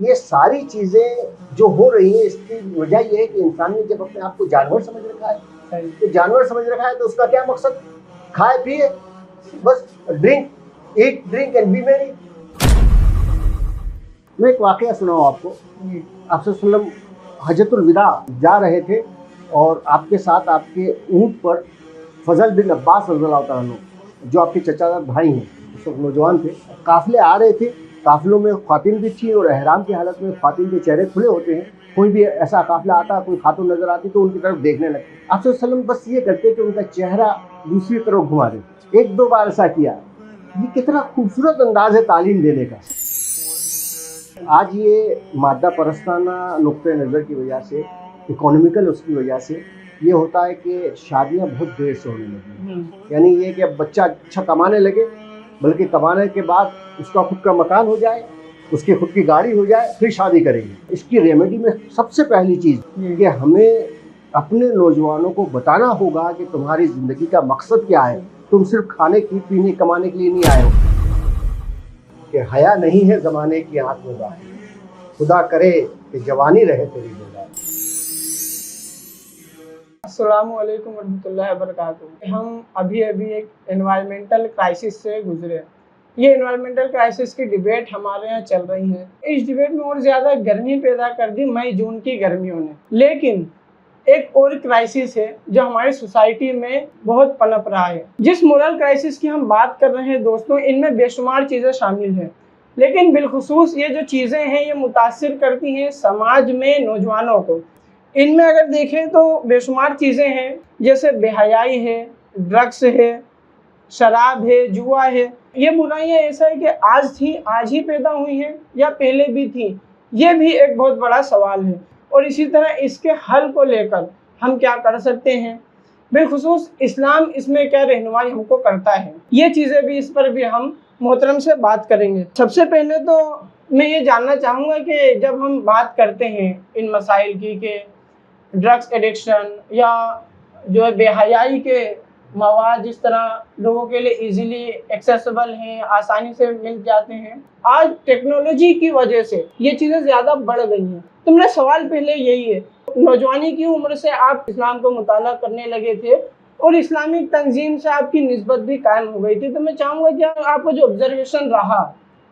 ये सारी चीज़ें जो हो रही हैं इसकी वजह ये है कि इंसान ने जब अपने आप को जानवर समझ रखा है, तो जानवर समझ रखा है तो उसका क्या मकसद, खाए पिए बस, drink eat and B Mary. मैं एक वाकया सुनाऊँ आपको। आप सल्लम हजतुल विदा जा रहे थे और आपके साथ आपके ऊँट पर फजल बिन अब्बास रज़ियल्लाहु तआला अन्हु जो आपके चचा भाई हैं, उस वक्त नौजवान थे, काफ़िले आ रहे थे। काफ़िलों में ख़्वातीन भी थी और एहराम की हालत में ख़्वातीन के चेहरे खुले होते हैं। कोई भी ऐसा काफ़िला आता, कोई खातून नज़र आती तो उनकी तरफ देखने लगते। आप सल्लम बस ये करते कि उनका चेहरा दूसरी तरफ घुमा देते। एक दो बार ऐसा किया। ये कितना खूबसूरत अंदाज़ है तालीम देने का। आज ये मादा परस्ताना नुक्ते नज़र की वजह से, इकोनॉमिकल उसकी वजह से ये होता है कि शादियां बहुत देर से होने लगी। यानी ये कि अब बच्चा अच्छा कमाने लगे, बल्कि कमाने के बाद उसका खुद का मकान हो जाए, उसकी खुद की गाड़ी हो जाए, फिर शादी करेंगे। इसकी रेमेडी में सबसे पहली चीज़ कि हमें अपने नौजवानों को बताना होगा कि तुम्हारी ज़िंदगी का मकसद क्या है। तुम सिर्फ खाने की पीने कमाने के लिए नहीं आए हो। कि हया नहीं है ज़माने की आँख में बात, खुदा करे कि जवानी रहे तेरी ज़िंदगी। अस्सलामु अलैकुम वरहमतुल्लाहि वबरकातुहू। हम अभी एक एनवायरमेंटल क्राइसिस से गुजरे। ये एनवायरमेंटल क्राइसिस की डिबेट हमारे यहाँ चल रही है। इस डिबेट में और ज़्यादा गर्मी पैदा कर दी मई जून की गर्मियों ने। लेकिन एक और क्राइसिस है जो हमारी सोसाइटी में बहुत पनप रहा है। जिस मोरल क्राइसिस की हम बात कर रहे हैं दोस्तों, इनमें बेशुमार चीज़ें शामिल हैं, लेकिन बिलखुसूस ये जो चीज़ें हैं ये मुतासिर करती हैं समाज में नौजवानों को। इनमें अगर देखें तो बेशुमार चीज़ें हैं, जैसे बेहयाई है, ड्रग्स है, शराब है, जुआ है। ये बुराइयां ऐसा है कि आज ही पैदा हुई हैं या पहले भी थी, ये भी एक बहुत बड़ा सवाल है। और इसी तरह इसके हल को लेकर हम क्या कर सकते हैं, बिलखुसूस इस्लाम इसमें क्या रहनुमाई हमको करता है, ये चीज़ें भी, इस पर भी हम मोहतरम से बात करेंगे। सबसे पहले तो मैं ये जानना चाहूँगा कि जब हम बात करते हैं इन मसाइल की कि ड्रग्स एडिक्शन या जो है बेहयाई के मवाद जिस तरह लोगों के लिए इजीली एक्सेसिबल हैं, आसानी से मिल जाते हैं, आज टेक्नोलॉजी की वजह से ये चीज़ें ज़्यादा बढ़ गई हैं। तो मेरा सवाल पहले यही है, नौजवानी की उम्र से आप इस्लाम को मुताला करने लगे थे और इस्लामिक तंजीम से आपकी निस्बत भी कायम हो गई थी, तो मैं चाहूँगा कि आपका जो ऑब्जर्वेशन रहा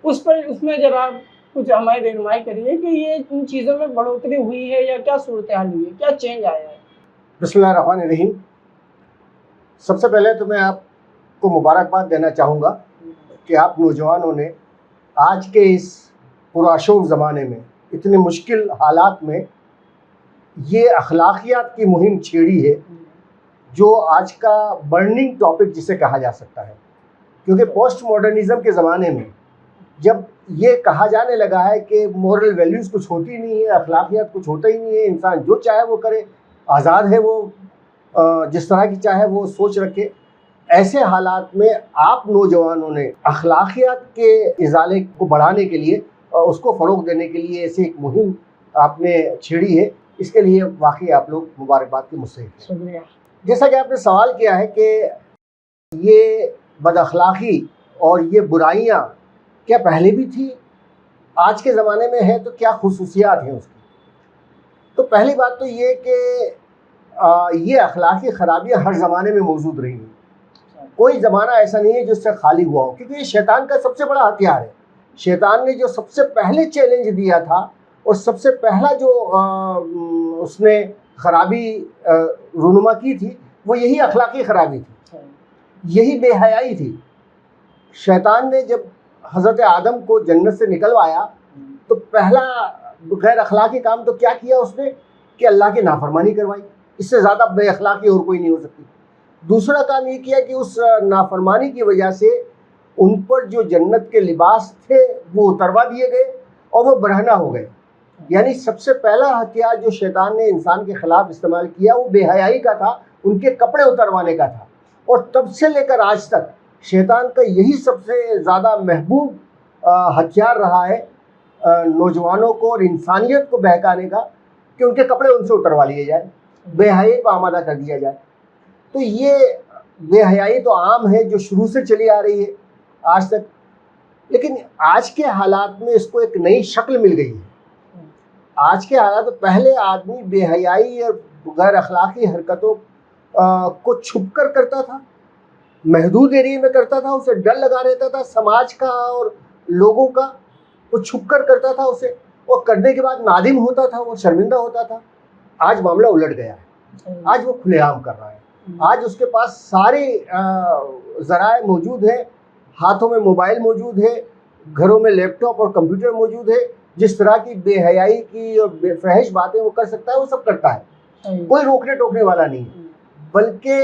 उसमें ज़रा कुछ हमारी रहनुमाई करिए कि ये इन चीज़ों में बढ़ोतरी हुई है या क्या सूरत हाल हुई है, क्या चेंज आया है। बिस्मिल्लाहिर्रहमानिर्रहीम। सबसे पहले तो मैं आपको मुबारकबाद देना चाहूँगा कि आप नौजवानों ने आज के इस पुराशोर ज़माने में, इतने मुश्किल हालात में ये अखलाकियात की मुहिम छेड़ी है, जो आज का बर्निंग टॉपिक जिसे कहा जा सकता है। क्योंकि पोस्ट मॉडर्निज़म के ज़माने में जब ये कहा जाने लगा है कि मोरल वैल्यूज़ कुछ होती नहीं है, अखलाकियात कुछ होता ही नहीं है, इंसान जो चाहे वो करे, आज़ाद है वो, जिस तरह की चाहे वो सोच रखे, ऐसे हालात में आप नौजवानों ने अखलाकियात के इजाले को बढ़ाने के लिए, उसको फ़रोग़ देने के लिए ऐसी एक मुहिम आपने छेड़ी है। इसके लिए वाकई आप लोग मुबारकबाद के मुस्तहिक़ हैं। शुक्रिया। जैसा कि आपने सवाल किया है कि ये बदअखलाक़ी और ये बुराइयाँ क्या पहले भी थी, आज के ज़माने में है, तो क्या खुसूसियात हैं उसकी। तो पहली बात तो ये कि ये अखलाकी ख़राबियाँ हर ज़माने में मौजूद रही हैं। कोई ज़माना ऐसा नहीं है जिससे खाली हुआ हो, क्योंकि ये शैतान का सबसे बड़ा हथियार है। शैतान ने जो सबसे पहले चैलेंज दिया था और सबसे पहला जो उसने ख़राबी रूनुमा की थी, वो यही अखलाकी ख़राबी थी, यही बेहयाई थी। शैतान ने जब हज़रत आदम को जन्नत से निकलवाया तो पहला गैर अखलाकी काम तो क्या किया उसने कि अल्लाह की नाफरमानी करवाई। इससे ज़्यादा बेअखलाकी और कोई नहीं हो सकती। दूसरा काम ये किया कि उस नाफरमानी की वजह से उन पर जो जन्नत के लिबास थे वो उतरवा दिए गए और वो बरहना हो गए। यानी सबसे पहला हथियार जो शैतान ने इंसान के ख़िलाफ़ इस्तेमाल किया वो बेहयाई का था, उनके कपड़े उतरवाने का था। और तब से लेकर आज तक शैतान का यही सबसे ज़्यादा महबूब हथियार रहा है नौजवानों को और इंसानियत को बहकाने का, कि उनके कपड़े उनसे उतरवा लिए जाए, बेहयाई को आमादा कर दिया जाए। तो ये बेहयाई तो आम है जो शुरू से चली आ रही है। आज तक। लेकिन आज के हालात में इसको एक नई शक्ल मिल गई है। आज के हालात में पहले आदमी बेहयाई और गैर अखलाकी हरकतों को छुप कर करता था, महदूद एरिया में करता था, उसे डर लगा रहता था समाज का और लोगों का, वो छुप कर करता था उसे, और करने के बाद नादिम होता था, वो शर्मिंदा होता था। आज मामला उलट गया है, आज वो खुलेआम कर रहा है, आज उसके पास सारे ज़राए मौजूद हैं, हाथों में मोबाइल मौजूद है, घरों में लैपटॉप और कंप्यूटर मौजूद है, जिस तरह की बेहयाई की और बेफहश बातें वो कर सकता है वो सब करता है, कोई रोकने टोकने वाला नहीं है। बल्कि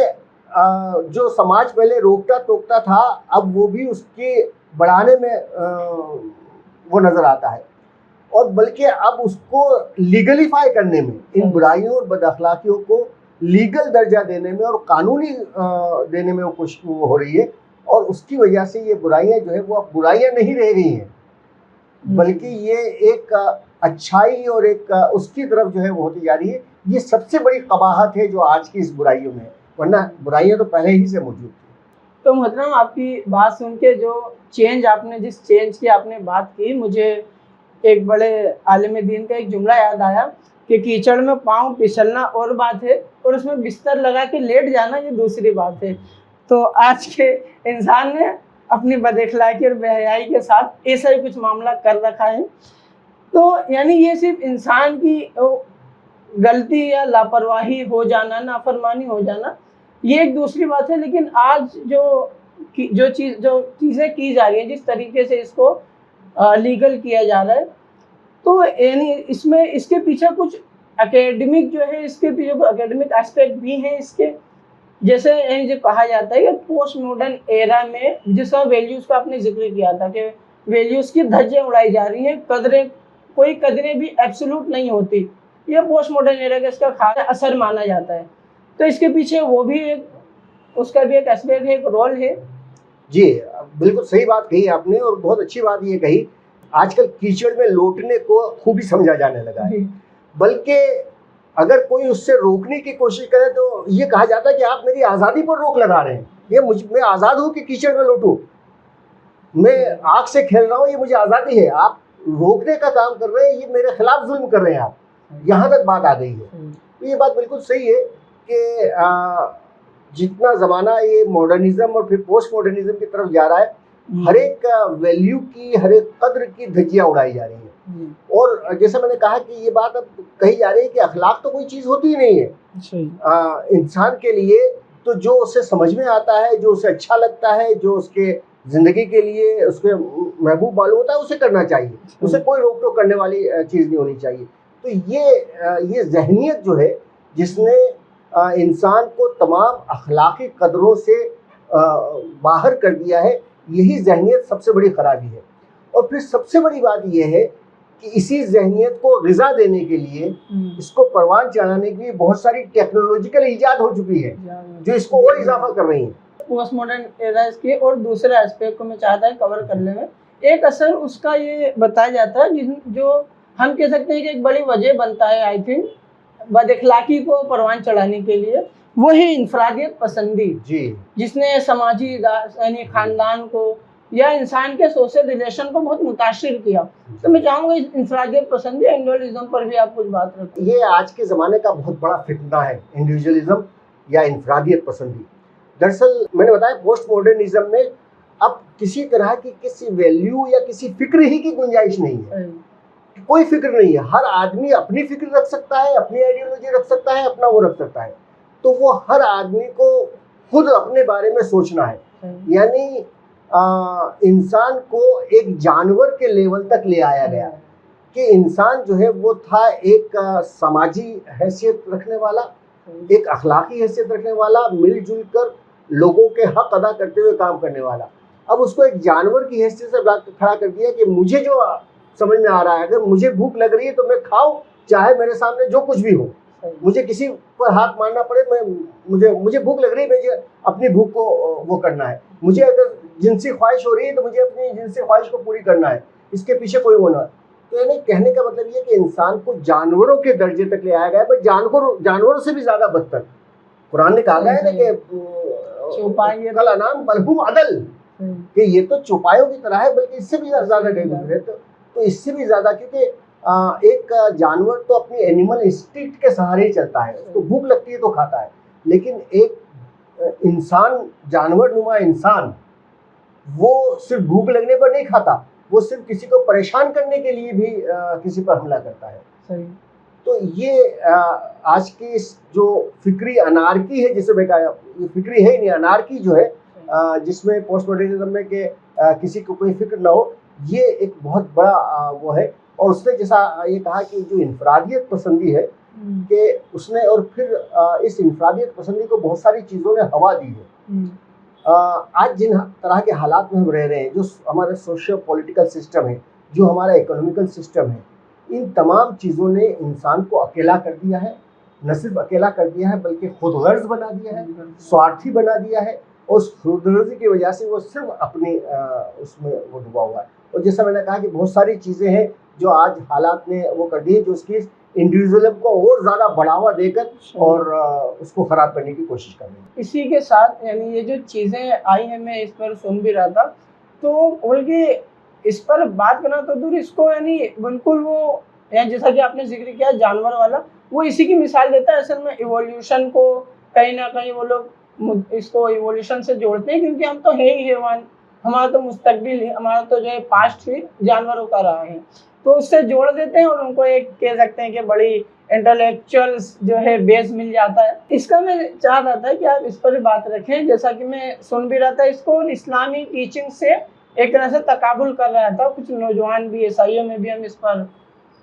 जो समाज पहले रोकता टोकता था, अब वो भी उसके बढ़ाने में वो नज़र आता है, और बल्कि अब उसको लीगलीफाई करने में, इन बुराइयों और बदअखलाकियों को लीगल दर्जा देने में और कानूनी देने में वो कोशिश वो हो रही है, और उसकी वजह से ये बुराइयां जो है वो अब बुराइयां नहीं रह गई हैं, बल्कि ये एक अच्छाई और एक उसकी तरफ जो है वो होती जा रही है। ये सबसे बड़ी कबाहत है जो आज की इस बुराइयों में है, वरना बुराइयां तो पहले ही से मौजूद थी। तो मोहतरम, आपकी बात सुन के जो चेंज आपने जिस चेंज की आपने बात की, मुझे एक बड़े आलिम दीन का एक जुमला याद आया कि कीचड़ में पाँव फिसलना और बात है, और उसमें बिस्तर लगा के लेट जाना ये दूसरी बात है। तो आज के इंसान ने अपनी बदअखलाकी और बेहयाई के साथ ऐसा ही कुछ मामला कर रखा है। तो यानी ये सिर्फ इंसान की गलती या लापरवाही हो जाना, नाफरमानी हो जाना, ये एक दूसरी बात है, लेकिन आज जो चीज़ें की जा रही हैं, जिस तरीके से इसको लीगल किया जा रहा है, तो यानी इसमें इसके पीछे कुछ एकेडमिक जो है, इसके पीछे कुछ एकेडमिक एस्पेक्ट भी हैं इसके। जैसे यानी जो कहा जाता है कि पोस्ट मॉडर्न एरा में जिस वैल्यूज़ का आपने जिक्र किया था कि वैल्यूज़ की धज्जियाँ उड़ाई जा रही हैं, कोई कदरें भी एब्सोल्यूट नहीं होती, ये पोस्ट मॉडर्न एरा का इसका खास असर माना जाता है। तो इसके पीछे वो भी एक, उसका भी एक एस्पेक्ट है, एक रोल है। जी बिल्कुल सही बात कही आपने, और बहुत अच्छी बात ये कही, आजकल कीचड़ में लौटने को खूब ही समझा जाने लगा है। बल्कि अगर कोई उससे रोकने की कोशिश करे तो ये कहा जाता है कि आप मेरी आज़ादी पर रोक लगा रहे हैं, मैं आज़ाद हूँ कि कीचड़ में लौटूँ, मैं आग से खेल रहा हूँ, ये मुझे आज़ादी है, आप रोकने का काम कर रहे हैं, ये मेरे खिलाफ जुल्म कर रहे हैं आप, यहाँ तक बात आ गई है। तो ये बात बिल्कुल सही है कि जितना ज़माना ये मॉडर्निज़म और फिर पोस्ट मॉडर्निज़म की तरफ जा रहा है, हर एक वैल्यू की, हर एक कद्र की धज्जियाँ उड़ाई जा रही हैं। और जैसे मैंने कहा कि ये बात अब कही जा रही है कि अखलाक तो कोई चीज़ होती ही नहीं है इंसान के लिए, तो जो उसे समझ में आता है, जो उसे अच्छा लगता है, जो उसके ज़िंदगी के लिए उसके महबूब मालूम होता है, उसे करना चाहिए, उसे कोई रोक टोक करने वाली चीज़ नहीं होनी चाहिए। तो ये जहनियत जो है जिसने इंसान को तमाम अखलाकी कदरों से बाहर कर दिया है, यही जहनियत सबसे बड़ी खराबी है। और फिर सबसे बड़ी बात यह है कि इसी जहनियत को ग़िज़ा देने के लिए, इसको परवान चढ़ाने के लिए बहुत सारी टेक्नोलॉजिकल ईजाद हो चुकी है जो इसको और इजाफा कर रही हैं। पोस्ट मॉडर्न एरा के और दूसरे एस्पेक्ट को मैं चाहता है कवर करने में, एक असर उसका ये बताया जाता है जो हम कह सकते हैं कि एक बड़ी वजह बनता है आई थिंक बदअखलाकी को परवान चढ़ाने के लिए, वो है इंफरादियत पसंदी जी, जिसने समाजी यानी ख़ानदान को या इंसान के सोशल रिलेशन को बहुत मुतासिर किया। तो मैं चाहूँगा इस इंफरादियत पसंदी, इंडिविजुअलिज्म पर भी आप कुछ बात रखें। ये आज के ज़माने का बहुत बड़ा फितना है, इंडिविजुअलिज्म या इंफरादियत पसंदी। दरअसल मैंने बताया पोस्ट मॉडर्निज्म में अब किसी तरह की किसी वैल्यू या किसी फिक्र ही की गुंजाइश नहीं है, कोई फिक्र नहीं है। हर आदमी अपनी फिक्र रख सकता है, अपनी आइडियोलॉजी रख सकता है, अपना वो रख सकता है। तो वो हर आदमी को खुद अपने बारे में सोचना है, यानी इंसान को एक जानवर के लेवल तक ले आया गया कि इंसान जो है वो था एक समाजी हैसियत रखने वाला, एक अखलाकी हैसियत रखने वाला, मिलजुल कर लोगों के हक अदा करते हुए काम करने वाला। अब उसको एक जानवर की हैसियत से खड़ा कर दिया कि मुझे जो समझ में आ रहा है, अगर मुझे भूख लग रही है तो मैं खाऊं, चाहे मेरे सामने जो कुछ भी हो, मुझे किसी पर हाथ मारना पड़े, मुझे भूख लग रही है, मुझे अपनी भूख को वो करना है। मुझे अगर जिनसी ख्वाहिश हो रही है तो मुझे अपनी जिनसी ख्वाहिश को पूरी करना है, इसके पीछे कोई वो ना। तो यानी कहने का मतलब ये कि इंसान को जानवरों के दर्जे तक ले आया गया है, पर जानवरों से भी ज़्यादा बदतर। कुरान ने कहा है ना कि कल अनाम बलहुम अदल, कि ये तो चौपायों की तरह है, बल्कि इससे भी ज़्यादा डेंजर है। तो इससे भी ज़्यादा, क्योंकि एक जानवर तो अपनी एनिमल इंस्टिंक्ट के सहारे ही चलता है, उसको भूख लगती है तो खाता है, लेकिन एक इंसान, जानवर नुमा इंसान, वो सिर्फ भूख लगने पर नहीं खाता, वो सिर्फ किसी को परेशान करने के लिए भी किसी पर हमला करता है। सही। तो ये आज की इस जो फिक्री अनार्की है, जिसे मैं कहा, ये फिक्री है ही नहीं, अनार्की जो है, जिसमें पोस्ट मॉडर्निज्म में के किसी को कोई फिक्र ना हो, ये एक बहुत बड़ा वो है। और उसने जैसा ये कहा कि जो इनफरादियत पसंदी है कि उसने, और फिर इस इनफरादियत पसंदी को बहुत सारी चीज़ों ने हवा दी है। आज जिन तरह के हालात में हम रह रहे हैं, जो हमारे सोशियो पॉलिटिकल सिस्टम है, जो हमारा इकोनॉमिकल सिस्टम है, इन तमाम चीज़ों ने इंसान को अकेला कर दिया है। न सिर्फ अकेला कर दिया है बल्कि खुदगर्ज बना दिया है, स्वार्थी बना दिया है, और उस खुदगर्जी की वजह से वो सिर्फ अपनी उसमें वो डूबा हुआ है। और जैसा मैंने कहा कि बहुत सारी चीज़ें हैं जो आज हालात ने वो कर दी है, जो उसकी इंडिविजुअलिज्म को और ज़्यादा बढ़ावा देकर और उसको ख़राब करने की कोशिश कर रही है। इसी के साथ यानी ये जो चीज़ें आई हैं, मैं इस पर सुन भी रहा था, तो बल्कि इस पर बात करना तो दूर, इसको यानी बिल्कुल वो, या जैसा कि आपने जिक्र किया जानवर वाला, वो इसी की मिसाल देता है। असल में इवोल्यूशन को कहीं ना कहीं वो लोग इसको इवोल्यूशन से जोड़ते हैं, क्योंकि हम तो है ही हैवान, हमारा तो मुस्तकबिल है, हमारा तो जो है पास्ट ही जानवरों का रहा है, तो उससे जोड़ देते हैं और उनको एक कह सकते हैं कि बड़ी इंटेलेक्चुअल जो है बेस मिल जाता है। इसका मैं चाह रहा था कि आप इस पर बात रखें, जैसा कि मैं सुन भी रहा था, इसको इस्लामी टीचिंग से एक तरह से तकाबुल कर रहा था। कुछ नौजवान भी, ईसाइयों में भी हम इस पर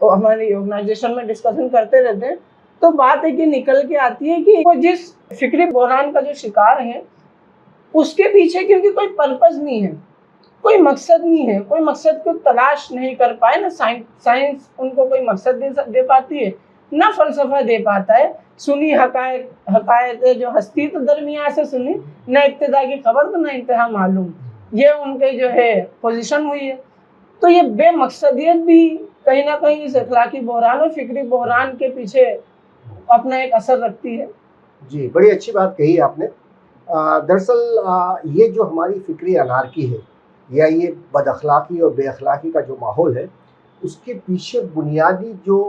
हमारी ऑर्गेनाइजेशन में डिस्कशन करते रहते हैं, तो बात है कि निकल के आती है कि वो जिस फिक्री बहरान का जो शिकार है, उसके पीछे क्योंकि कोई पर्पस नहीं है, कोई मकसद नहीं है, कोई मकसद को तलाश नहीं कर पाए, ना साइंस उनको कोई मकसद दे पाती है, ना फलसफा दे पाता है। सुनी हकायत जो हस्ती तो दरमियाँ से सुनी, ना इब्तिदा की खबर तो ना इंतहा मालूम, ये उनके जो है पोजीशन हुई है। तो ये बेमकसदियत भी कहीं ना कहीं इस अखलाकी बहरान और फिक्री बहरान के पीछे अपना एक असर रखती है। जी, बड़ी अच्छी बात कही आपने। दरअसल ये जो हमारी फिक्री अनार्की है, या ये बदअखलाकी और बेअखलाकी का जो माहौल है, उसके पीछे बुनियादी जो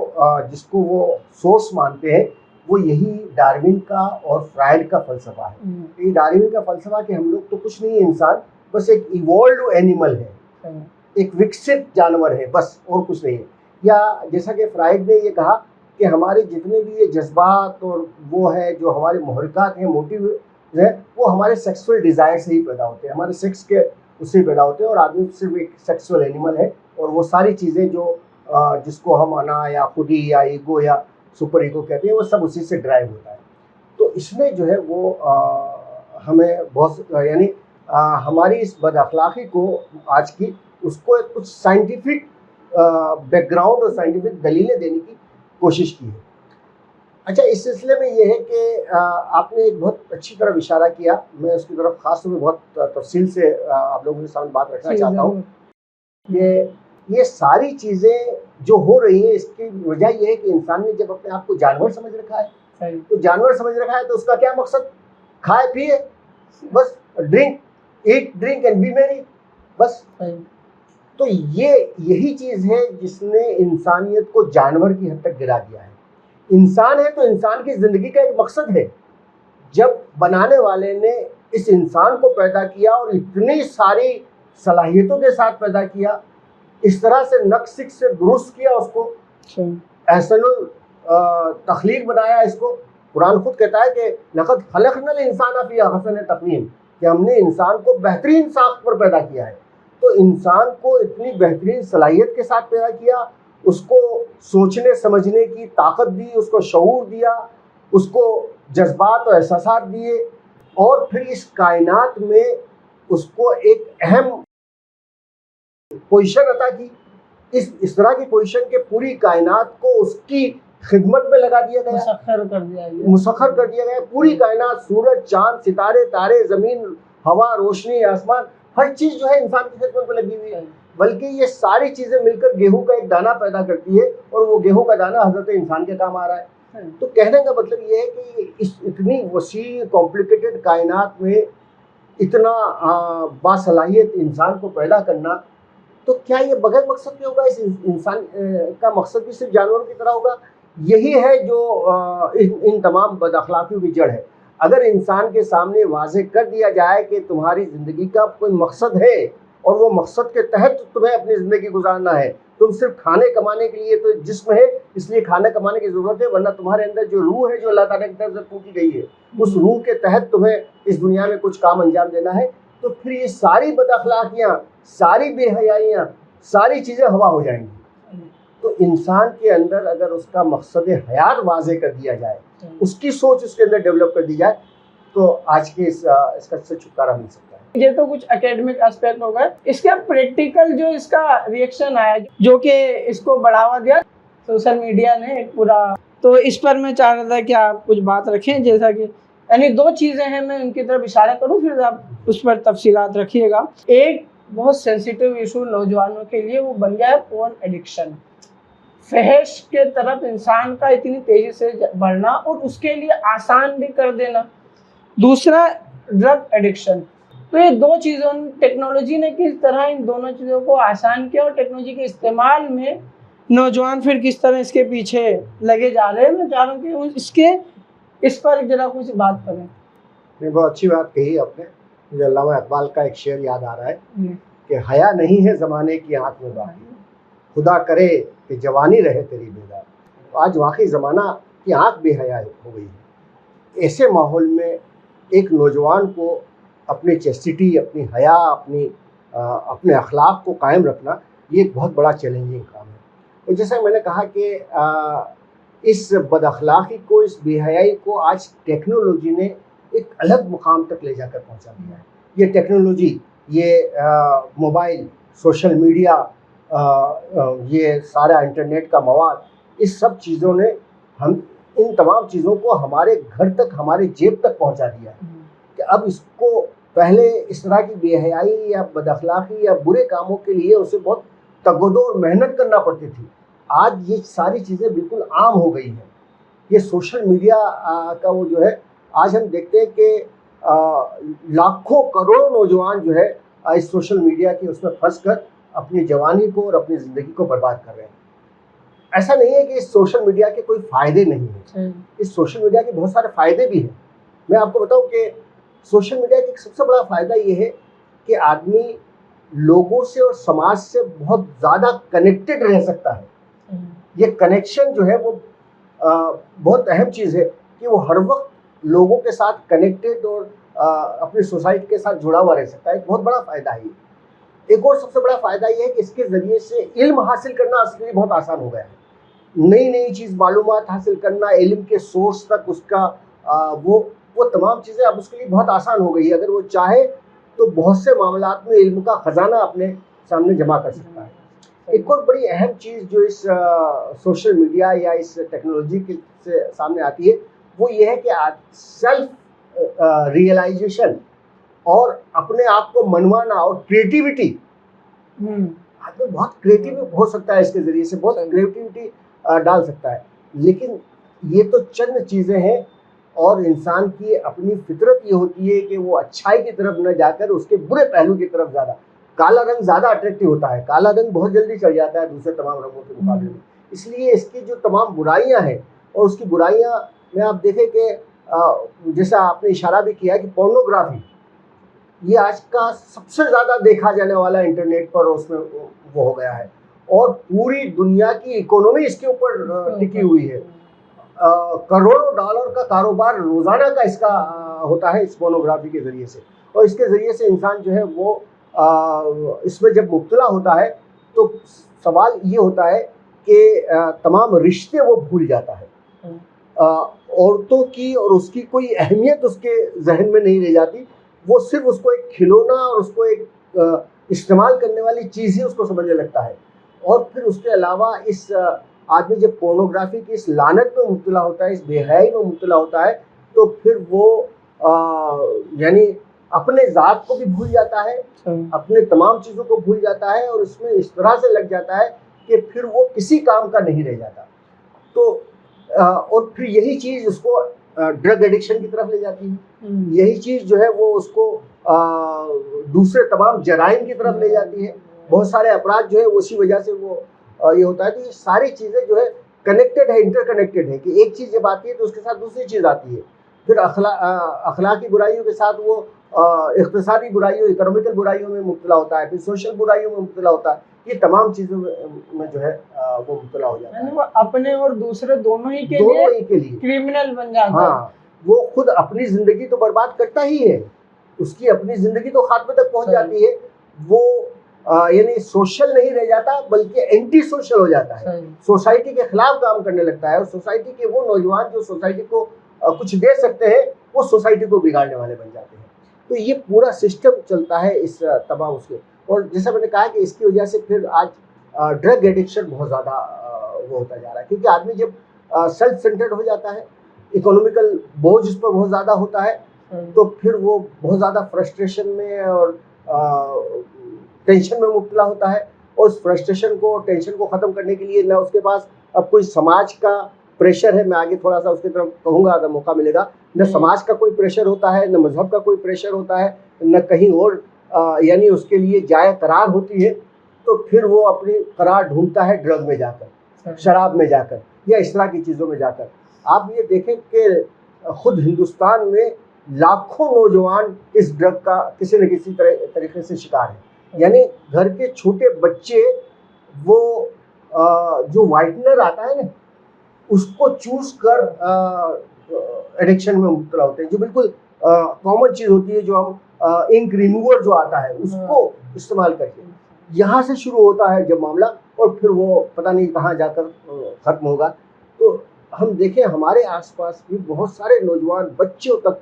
जिसको वो सोर्स मानते हैं, वो यही डार्विन का और फ्रायड का फ़लसफ़ा है। ये डार्विन का फ़लसफ़ा कि हम लोग तो कुछ नहीं है, इंसान बस एक इवॉल्व्ड एनिमल है, एक विकसित जानवर है, बस और कुछ नहीं है। या जैसा कि फ्रायड ने ये कहा कि हमारे जितने भी ये जज्बात और वो है, जो हमारे मुहर्रिकात हैं, मोटिव है, वो हमारे सेक्सुअल डिज़ायर से ही पैदा होते हैं, हमारे सेक्स के उससे पैदा होते हैं, और आदमी सिर्फ एक सेक्सुअल एनिमल है। और वो सारी चीज़ें जो जिसको हम अना या खुदी या ईगो या सुपर ईगो कहते हैं, वो सब उसी से ड्राइव होता है। तो इसमें जो है वो हमें बहुत, यानी हमारी इस बदअखलाकी को आज की, उसको एक कुछ साइंटिफिक बैकग्राउंड और साइंटिफिक दलीलें देने की कोशिश की है। अच्छा, इस सिलसिले में ये है कि आपने एक बहुत अच्छी तरफ इशारा किया, मैं उसकी तरफ ख़ास तौर पर बहुत तफसील से आप लोगों के सामने बात रखना चाहता हूँ कि ये सारी चीज़ें जो हो रही हैं, इसकी वजह ये है कि इंसान ने जब अपने आप को जानवर समझ रखा है, तो जानवर समझ रखा है तो उसका क्या मकसद, खाए पिए बस, ईट ड्रिंक एंड बी मेरी, बस। तो ये यही चीज़ है जिसने इंसानियत को जानवर की हद तक गिरा दिया है। इंसान है तो इंसान की ज़िंदगी का एक मकसद है। जब बनाने वाले ने इस इंसान को पैदा किया और इतनी सारी सलाहियतों के साथ पैदा किया, इस तरह से नक्सिक से दुरुस्त किया उसको, एहसनुल तख्लीक बनाया इसको। कुरान खुद कहता है कि लक़द खलक़नल इंसान फ़ी अहसन तक़वीम, कि हमने इंसान को बेहतरीन साख्त पर पैदा किया है। तो इंसान को इतनी बेहतरीन सलाहियत के साथ पैदा किया, उसको सोचने समझने की ताकत दी, उसको शऊर दिया, उसको जज्बात और एहसासात दिए, और फिर इस कायनात में उसको एक अहम पोजीशन अता की। इस तरह की पोजीशन के पूरी कायनात को उसकी खिदमत में लगा दिया गया, मुसख्खर कर दिया गया। पूरी कायनात, सूरज, चांद, सितारे, तारे, ज़मीन, हवा, रोशनी, आसमान, हर चीज़ जो है इंसान की खिदमत में लगी हुई है। बल्कि ये सारी चीज़ें मिलकर गेहूं का एक दाना पैदा करती है, और वो गेहूं का दाना हज़रत इंसान के काम आ रहा है। तो कहने का मतलब ये है कि इस इतनी वसी कॉम्प्लिकेटेड कायनात में इतना बासलाहियत इंसान को पैदा करना, तो क्या ये बगैर मकसद के होगा? इस इंसान का मकसद भी सिर्फ जानवरों की तरह होगा? यही है जो इन तमाम बदअखलाकियों की जड़ है। अगर इंसान के सामने वाज़ेह कर दिया जाए कि तुम्हारी ज़िंदगी का कोई मकसद है और वो मकसद के तहत तुम्हें अपनी ज़िंदगी गुजारना है, तुम सिर्फ खाने कमाने के लिए तो जिस्म है इसलिए खाना कमाने की ज़रूरत है, वरना तुम्हारे अंदर जो रूह है जो अल्लाह ताला की तरफ से फूंकी गई है, उस रूह के तहत तुम्हें इस दुनिया में कुछ काम अंजाम देना है, तो फिर ये सारी बदअखलाकियाँ, सारी बेहयाइयाँ, सारी चीज़ें हवा हो जाएंगी। तो इंसान के अंदर अगर उसका मकसद हयात वाज़ेह कर दिया जाए, उसकी सोच उसके अंदर डेवलप कर दी जाए, तो आज के इसका से छुटकारा मिल सकता है। ये तो कुछ एकेडमिक एस्पेक्ट हो गए। इसका प्रैक्टिकल जो इसका रिएक्शन आया, जो कि इसको बढ़ावा दिया सोशल मीडिया ने एक पूरा, तो इस पर मैं चाह रहा था कि आप कुछ बात रखें, जैसा कि यानी दो चीज़ें हैं, मैं उनकी तरफ इशारा करूं, फिर आप उस पर तफसीलात रखिएगा। एक बहुत सेंसिटिव इशू नौजवानों के लिए वो बन गया है पोर्न एडिक्शन। फहश के तरफ इंसान का इतनी तेज़ी से बढ़ना और उसके लिए आसान भी कर देना। दूसरा ड्रग एडिक्शन। तो ये दो चीज़ों, टेक्नोलॉजी ने किस तरह इन दोनों चीज़ों को आसान किया और टेक्नोलॉजी के इस्तेमाल में नौजवान फिर किस तरह इसके पीछे लगे जा रहे हैं। मैं चाह रहा हूँ कि इस पर जरा कुछ बात करें। नहीं, बहुत अच्छी बात कही आपने। मुझे अल्लामा इकबाल का एक शेर याद आ रहा है कि हया नहीं है ज़माने की आँख में बाकी, खुदा करे कि जवानी रहे तेरी बेदार। तो आज वाकई ज़माना की आँख बेहया हो गई है। ऐसे माहौल में एक नौजवान को अपनी चेस्टिटी, अपनी हया, अपने अखलाक को कायम रखना, ये एक बहुत बड़ा चैलेंजिंग काम है। और जैसा मैंने कहा कि इस बदअखलाक़ी को, इस बेहयाई को आज टेक्नोलॉजी ने एक अलग मुकाम तक ले जाकर पहुंचा दिया है। ये टेक्नोलॉजी, ये मोबाइल, सोशल मीडिया, ये सारा इंटरनेट का मवाद, इस सब चीज़ों ने इन तमाम चीज़ों को हमारे घर तक, हमारे जेब तक पहुंचा दिया है कि अब इसको, पहले इस तरह की बेहयाई या बदअखलाक़ी या बुरे कामों के लिए उसे बहुत तगदो मेहनत करना पड़ती थी। आज ये सारी चीज़ें बिल्कुल आम हो गई हैं। ये सोशल मीडिया का वो जो है, आज हम देखते हैं कि लाखों करोड़ों नौजवान जो है इस सोशल मीडिया के उसमें फंस कर अपनी जवानी को और अपनी ज़िंदगी को बर्बाद कर रहे हैं। ऐसा नहीं है कि इस सोशल मीडिया के कोई फ़ायदे नहीं हैं, इस सोशल मीडिया के बहुत सारे फ़ायदे भी हैं। मैं आपको बताऊं कि सोशल मीडिया का सबसे बड़ा फ़ायदा ये है कि आदमी लोगों से और समाज से बहुत ज़्यादा कनेक्टेड रह सकता है। ये कनेक्शन जो है वो बहुत अहम चीज़ है कि वो हर वक्त लोगों के साथ कनेक्टेड और अपनी सोसाइटी के साथ जुड़ा हुआ रह सकता है। एक बहुत बड़ा फ़ायदा है ये। एक और सबसे बड़ा फ़ायदा ये है कि इसके ज़रिए से इल्म हासिल करना उसके लिए बहुत आसान हो गया है। नई नई चीज़, मालूमात हासिल करना, इल्म के सोर्स तक उसका वो तमाम चीज़ें अब उसके लिए बहुत आसान हो गई है। अगर वो चाहे तो बहुत से मामलात में इल्म का ख़जाना अपने सामने जमा कर सकता है। एक और बड़ी अहम चीज़ जो इस सोशल मीडिया या इस टेक्नोलॉजी के से सामने आती है, वो ये है कि सेल्फ रियलाइजेशन और अपने आप को मनवाना और क्रिएटिविटी। आदमी बहुत क्रिएटिव हो सकता है, इसके ज़रिए से बहुत क्रिएटिविटी डाल सकता है। लेकिन ये तो चंद चीज़ें हैं और इंसान की अपनी फितरत ये होती है कि वो अच्छाई की तरफ न जाकर उसके बुरे पहलू की तरफ ज़्यादा, काला रंग ज़्यादा अट्रैक्टिव होता है, काला रंग बहुत जल्दी चढ़ जाता है दूसरे तमाम रंगों के मुकाबले में। इसलिए इसकी जो तमाम बुराइयां हैं, और उसकी बुराइयां में आप देखें कि जैसा आपने इशारा भी किया कि पोर्नोग्राफी, ये आज का सबसे ज़्यादा देखा जाने वाला इंटरनेट पर उसमें वो हो गया है और पूरी दुनिया की इकोनॉमी इसके ऊपर टिकी हुई है। करोड़ों डॉलर का कारोबार रोज़ाना का इसका होता है इस पोर्नोग्राफी के ज़रिए से। और इसके ज़रिए से इंसान जो है वो इसमें जब मुब्तला होता है तो सवाल ये होता है कि तमाम रिश्ते वो भूल जाता है। औरतों की और उसकी कोई अहमियत उसके जहन में नहीं रह जाती। वो सिर्फ उसको एक खिलौना और उसको एक इस्तेमाल करने वाली चीज़ ही उसको समझने लगता है। और फिर उसके अलावा इस आदमी जब पोर्नोग्राफी की इस लानत में मुब्तला होता है, इस बेहयाई में मुब्तला होता है, तो फिर वो यानी अपने ज़ात को भी भूल जाता है, अपने तमाम चीज़ों को भूल जाता है और इसमें इस तरह से लग जाता है कि फिर वो किसी काम का नहीं रह जाता। तो और फिर यही चीज़ उसको ड्रग एडिक्शन की तरफ ले जाती है। यही चीज़ जो है वो उसको दूसरे तमाम जराइम की तरफ ले जाती है। बहुत सारे अपराध जो है उसी वजह से वो ये होता है। तो ये सारी चीज़ें जो है कनेक्टेड है, इंटरकनेक्टेड है कि एक चीज़ जब आती है तो उसके साथ दूसरी चीज़ आती है, फिर अखलाकी बुराइयों के साथ वो इक़्तिसादी बुराइयों, इकोनॉमिकल बुराइयों में मुब्तला होता है, फिर सोशल बुराइयों में मुब्तला होता है। ये तमाम चीज़ों में जो है वो मुब्तला हो जाता है। वो अपने और दूसरे दोनों ही के लिए क्रिमिनल बन जाता है। हाँ, वो खुद अपनी ज़िंदगी तो बर्बाद करता ही है, उसकी अपनी ज़िंदगी तो खात्मे तक पहुँच जाती है। वो यानी सोशल नहीं रह जाता बल्कि एंटी सोशल हो जाता है, सोसाइटी के खिलाफ काम करने लगता है। और सोसाइटी के वो नौजवान जो सोसाइटी को कुछ दे सकते हैं वो सोसाइटी को बिगाड़ने वाले बन जाते हैं। तो ये पूरा सिस्टम चलता है इस तमाम उसके। और जैसा मैंने कहा कि इसकी वजह से फिर आज ड्रग एडिक्शन बहुत ज़्यादा वो होता जा रहा है, क्योंकि आदमी जब सेल्फ सेंटर्ड हो जाता है, इकोनॉमिकल बोझ उस पर बहुत ज़्यादा होता है, तो फिर वो बहुत ज़्यादा फ्रस्ट्रेशन में और टेंशन में मुब्तला होता है। और उस फ्रस्ट्रेशन को, टेंशन को ख़त्म करने के लिए ना उसके पास अब कोई समाज का प्रेशर है, मैं आगे थोड़ा सा उसकी तरफ कहूँगा अगर मौका मिलेगा, न समाज का कोई प्रेशर होता है, न मज़हब का कोई प्रेशर होता है, न कहीं और यानी उसके लिए जाए करार होती है। तो फिर वो अपनी करार ढूंढता है ड्रग में जाकर, शराब में जाकर या इस तरह की चीज़ों में जाकर। आप ये देखें कि खुद हिंदुस्तान में लाखों नौजवान इस ड्रग का किसी न किसी तरीके से शिकार हैं। यानी घर के छोटे बच्चे वो जो वाइटनर आता है ना उसको चूज कर एडिक्शन में मुब्तला होते हैं, जो बिल्कुल कॉमन चीज़ होती है, जो हम इंक रिमूवर जो आता है उसको इस्तेमाल करके यहाँ से शुरू होता है जब मामला, और फिर वो पता नहीं कहाँ जाकर ख़त्म होगा। तो हम देखें हमारे आसपास भी बहुत सारे नौजवान बच्चों तक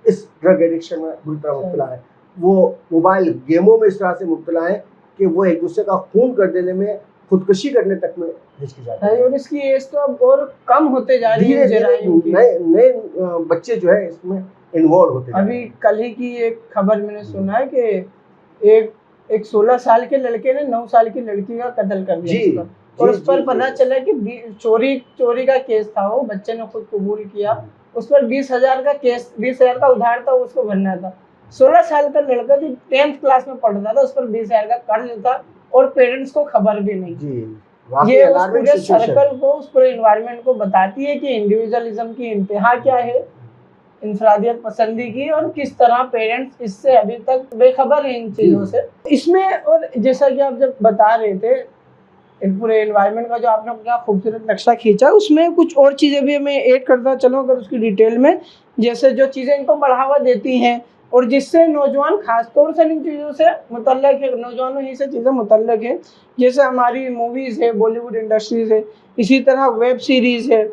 इस ड्रग एडिक्शन में बुरी तरह मुब्तला है। वो मोबाइल गेमों में इस तरह से मुब्तला है कि वो एक दूसरे का खून कर देने में, खुदकुशी करने तक में हिचकिचाते हैं। और इसकी एज तो अब और कम होते जा रही है, नए बच्चे जो है इसमें इन्वॉल्व होते हैं। अभी कल ही की एक खबर मैंने सुना है कि एक 16 साल के लड़के ने 9 साल की लड़की का कत्ल कर दिया और उस पर पता चला कि चोरी का केस था, वो बच्चे ने खुद कबूल किया, उस पर 20,000 का केस, 20,000 का उधार था, उसको भरना था। 16 साल का लड़का जो 10th क्लास में पढ़ता था, उस पर 20,000 का कर्ज था और पेरेंट्स को खबर भी नहीं। ये उस पूरे सर्कल को, उस पूरे एनवायरनमेंट को बताती है कि इंडिविजुअलिज्म की इंतहा क्या है, इंफरादियत पसंदी की, और किस तरह पेरेंट्स इससे अभी तक बेखबर हैं इन चीज़ों से। इसमें और जैसा कि आप जब बता रहे थे पूरे एनवायरनमेंट का जो आपने अपना खूबसूरत नक्शा खींचा, उसमें कुछ और चीज़ें भी मैं ऐड करता चलूँ अगर उसकी डिटेल में, जैसे जो चीज़ें इनको बढ़ावा देती हैं और जिससे नौजवान खासतौर से इन चीज़ों से मुतल्लक है, नौजवानों ही से चीज़ें मुतल्लक हैं, जैसे हमारी मूवीज़ है, बॉलीवुड इंडस्ट्रीज़ है, इसी तरह वेब सीरीज़ है,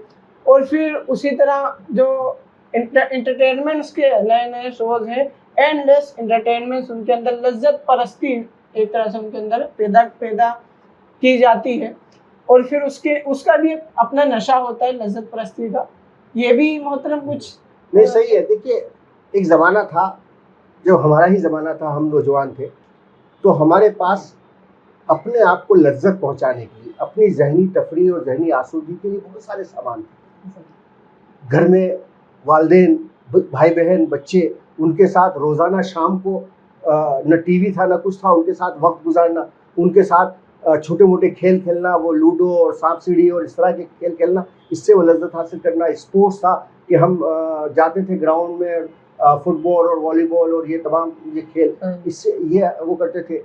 और फिर उसी तरह जो इंटरटेनमेंट्स के नए नए शोज़ हैं, एंडलेस इंटरटेनमेंट्स, उनके अंदर लज्जत परस्ती एक तरह से उनके अंदर पैदा की जाती है, और फिर उसका भी अपना नशा होता है लज्जत परस्ती का। ये भी मोहतरम कुछ नहीं सही है। देखिए एक ज़माना था, जब हमारा ही ज़माना था, हम नौजवान थे, तो हमारे पास अपने आप को लज्जत पहुंचाने के लिए, अपनी जहनी तफरीह और जहनी आसूदगी के लिए बहुत सारे सामान थे। घर में वालिदैन, भाई बहन, बच्चे, उनके साथ रोज़ाना शाम को न टीवी था न कुछ था, उनके साथ वक्त गुजारना, उनके साथ छोटे मोटे खेल खेलना, वो लूडो और सांप सीढ़ी और इस तरह के खेल खेलना, इससे वो लज्जत हासिल करना। स्पोर्ट्स था कि हम जाते थे ग्राउंड में, फुटबॉल और वॉलीबॉल और ये तमाम ये खेल, इससे ये वो करते थे।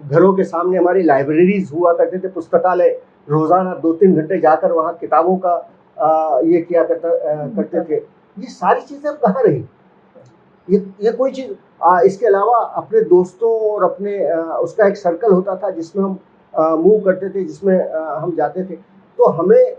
घरों के सामने हमारी लाइब्रेरीज हुआ करते थे, पुस्तकालय, रोज़ाना 2-3 घंटे जाकर वहाँ किताबों का ये किया करते थे। ये सारी चीज़ें अब कहाँ रही? ये कोई चीज़ इसके अलावा अपने दोस्तों और अपने उसका एक सर्कल होता था जिसमें हम मूव करते थे, जिसमें हम जाते थे, तो हमें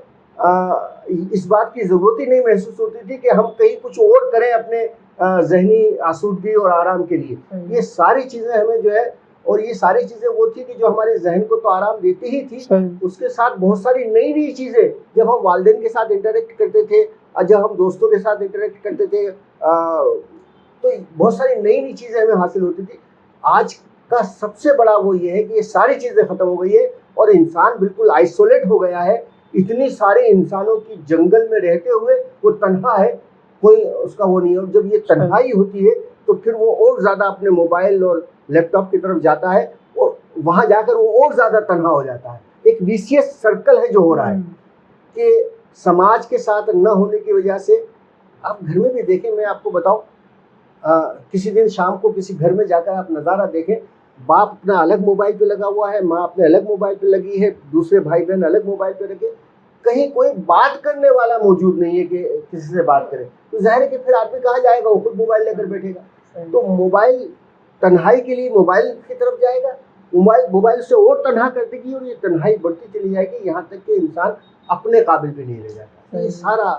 इस बात की ज़रूरत ही नहीं महसूस होती थी कि हम कहीं कुछ और करें अपने जहनी आसूदगी और आराम के लिए। ये सारी चीज़ें हमें जो है, और ये सारी चीज़ें वो थी कि जो हमारे जहन को तो आराम देती ही थी, उसके साथ बहुत सारी नई नई चीज़ें, जब हम वालिदैन के साथ इंटरेक्ट करते थे और जब हम दोस्तों के साथ इंटरेक्ट करते थे, तो बहुत सारी नई नई चीज़ें हमें हासिल होती थी। आज का सबसे बड़ा वो ये है कि ये सारी चीज़ें ख़त्म हो गई है और इंसान बिल्कुल आइसोलेट हो गया है। इतनी सारे इंसानों की जंगल में रहते हुए वो तन्हा है, कोई उसका वो नहीं है। और जब ये तन्हाई होती है तो फिर वो और ज़्यादा अपने मोबाइल और लैपटॉप की तरफ जाता है, और वहाँ जाकर वो और ज़्यादा तन्हा हो जाता है। एक विशियस सर्कल है जो हो रहा है कि समाज के साथ न होने की वजह से आप घर में भी देखें, मैं आपको बताऊं, किसी दिन शाम को किसी घर में जाकर आप नज़ारा देखें, बाप अपना अलग मोबाइल पे लगा हुआ है, माँ अपने अलग मोबाइल पे लगी है, दूसरे भाई बहन अलग मोबाइल पे लगे, कहीं कोई बात करने वाला मौजूद नहीं है कि किसी से बात करे। तो जाहिर है कि फिर आदमी कहाँ जाएगा, वो खुद मोबाइल लेकर बैठेगा। तो मोबाइल तन्हाई के लिए मोबाइल की तरफ जाएगा, मोबाइल से और तन्हा कर देगी और ये तन्हाई बढ़ती चली जाएगी, यहाँ तक कि इंसान अपने काबिल भी नहीं रह जाता। ये सारा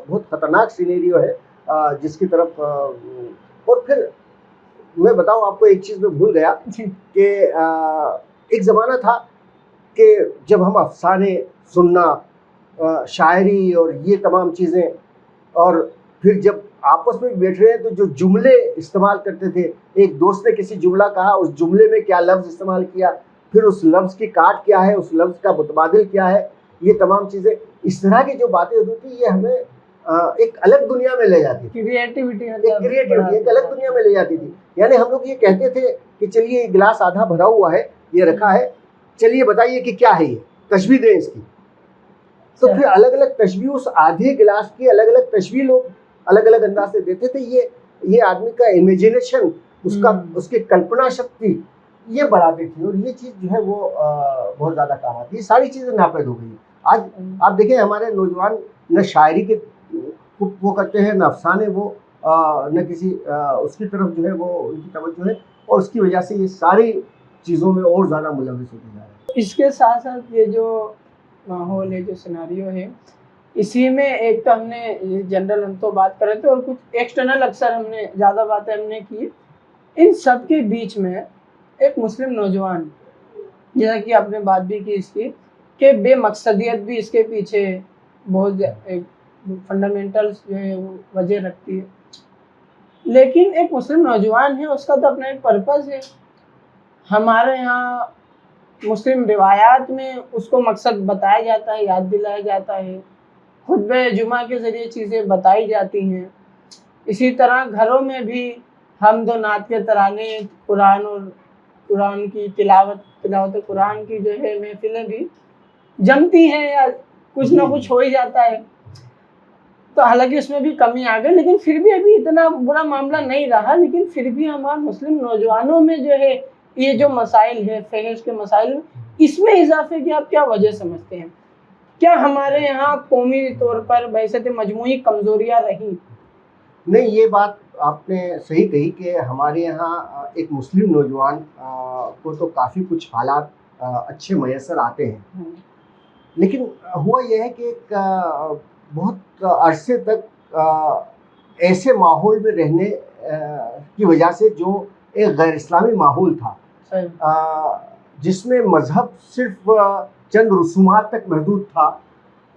बहुत खतरनाक सिनेरियो है जिसकी तरफ और फिर मैं बताऊं आपको, एक चीज़ मैं भूल गया कि एक ज़माना था कि जब हम अफसाने सुनना, शायरी और ये तमाम चीज़ें, और फिर जब आपस में बैठ रहे हैं तो जो जुमले इस्तेमाल करते थे, एक दोस्त ने किसी जुमला कहा, उस जुमले में क्या लफ्ज़ इस्तेमाल किया, फिर उस लफ्ज़ की काट क्या है, उस लफ्ज़ का मुतबादिल क्या है, ये तमाम चीज़ें, इस तरह की जो बातें होती थी, ये हमें एक अलग दुनिया में ले जाती थी। क्रिएटिविटी एक अलग दुनिया में ले जाती थी। यानी हम लोग ये कहते थे कि चलिए ये गिलास आधा भरा हुआ है, ये रखा है, चलिए बताइए कि क्या है ये, तशबीह दें इसकी। तो फिर अलग अलग तशबीह, उस आधे गिलास की अलग अलग तशबीह लोग अलग अलग अंदाज से देते थे। ये आदमी का इमेजिनेशन, उसका उसकी कल्पना शक्ति ये बढ़ाती थी, और ये चीज़ जो है वो बहुत ज़्यादा काम आती है। ये सारी चीज़ें नापैद हो गई। आज आप देखें हमारे नौजवान न शायरी के वो करते हैं, न अफसाने, वो न किसी उसकी तरफ जो है वो उनकी तवज्जो है, और उसकी वजह से ये सारी चीज़ों में और ज़्यादा मुलविस होते जा रहे हैं। इसके साथ साथ ये जो माहौल है, जो सिनारियो है, इसी में एक तो हमने जनरल हम तो बात कर रहे थे, और कुछ एक्सटर्नल अक्सर हमने ज़्यादा बातें हमने की। इन सब के बीच में एक मुस्लिम नौजवान, जैसा कि आपने बात भी की इसकी, कि बेमकसदियत भी इसके पीछे बहुत एक फंडामेंटल जो है वो वजह रखती है। लेकिन एक मुस्लिम नौजवान है, उसका तो अपना एक पर्पज़ है। हमारे यहाँ मुस्लिम रिवायात में उसको मकसद बताया जाता है, याद दिलाया जाता है, खुतबे जुमा के ज़रिए चीज़ें बताई जाती हैं। इसी तरह घरों में भी हमद व नात के तराने, कुरान की तिलावत कुरान की जो है महफिलें भी जमती हैं, या कुछ ना कुछ हो ही जाता है। तो हालांकि उसमें भी कमी आ गई, लेकिन फिर भी अभी इतना बुरा मामला नहीं रहा। लेकिन फिर भी हमारे मुस्लिम नौजवानों में जो है ये जो मसाइल है, फहश के मसाइल, इसमें इजाफे की आप क्या वजह समझते हैं? क्या हमारे यहाँ कौमी तौर पर वैसे मजमूई कमजोरियाँ रही? नहीं, ये बात आपने सही कही कि हमारे यहाँ एक मुस्लिम नौजवान को तो काफ़ी कुछ हालात अच्छे मैसर आते हैं, लेकिन हुआ यह है कि एक बहुत अरसे तक ऐसे माहौल में रहने की वजह से, जो एक गैर इस्लामी माहौल था, जिसमें मज़हब सिर्फ चंद रसूमात तक महदूद था,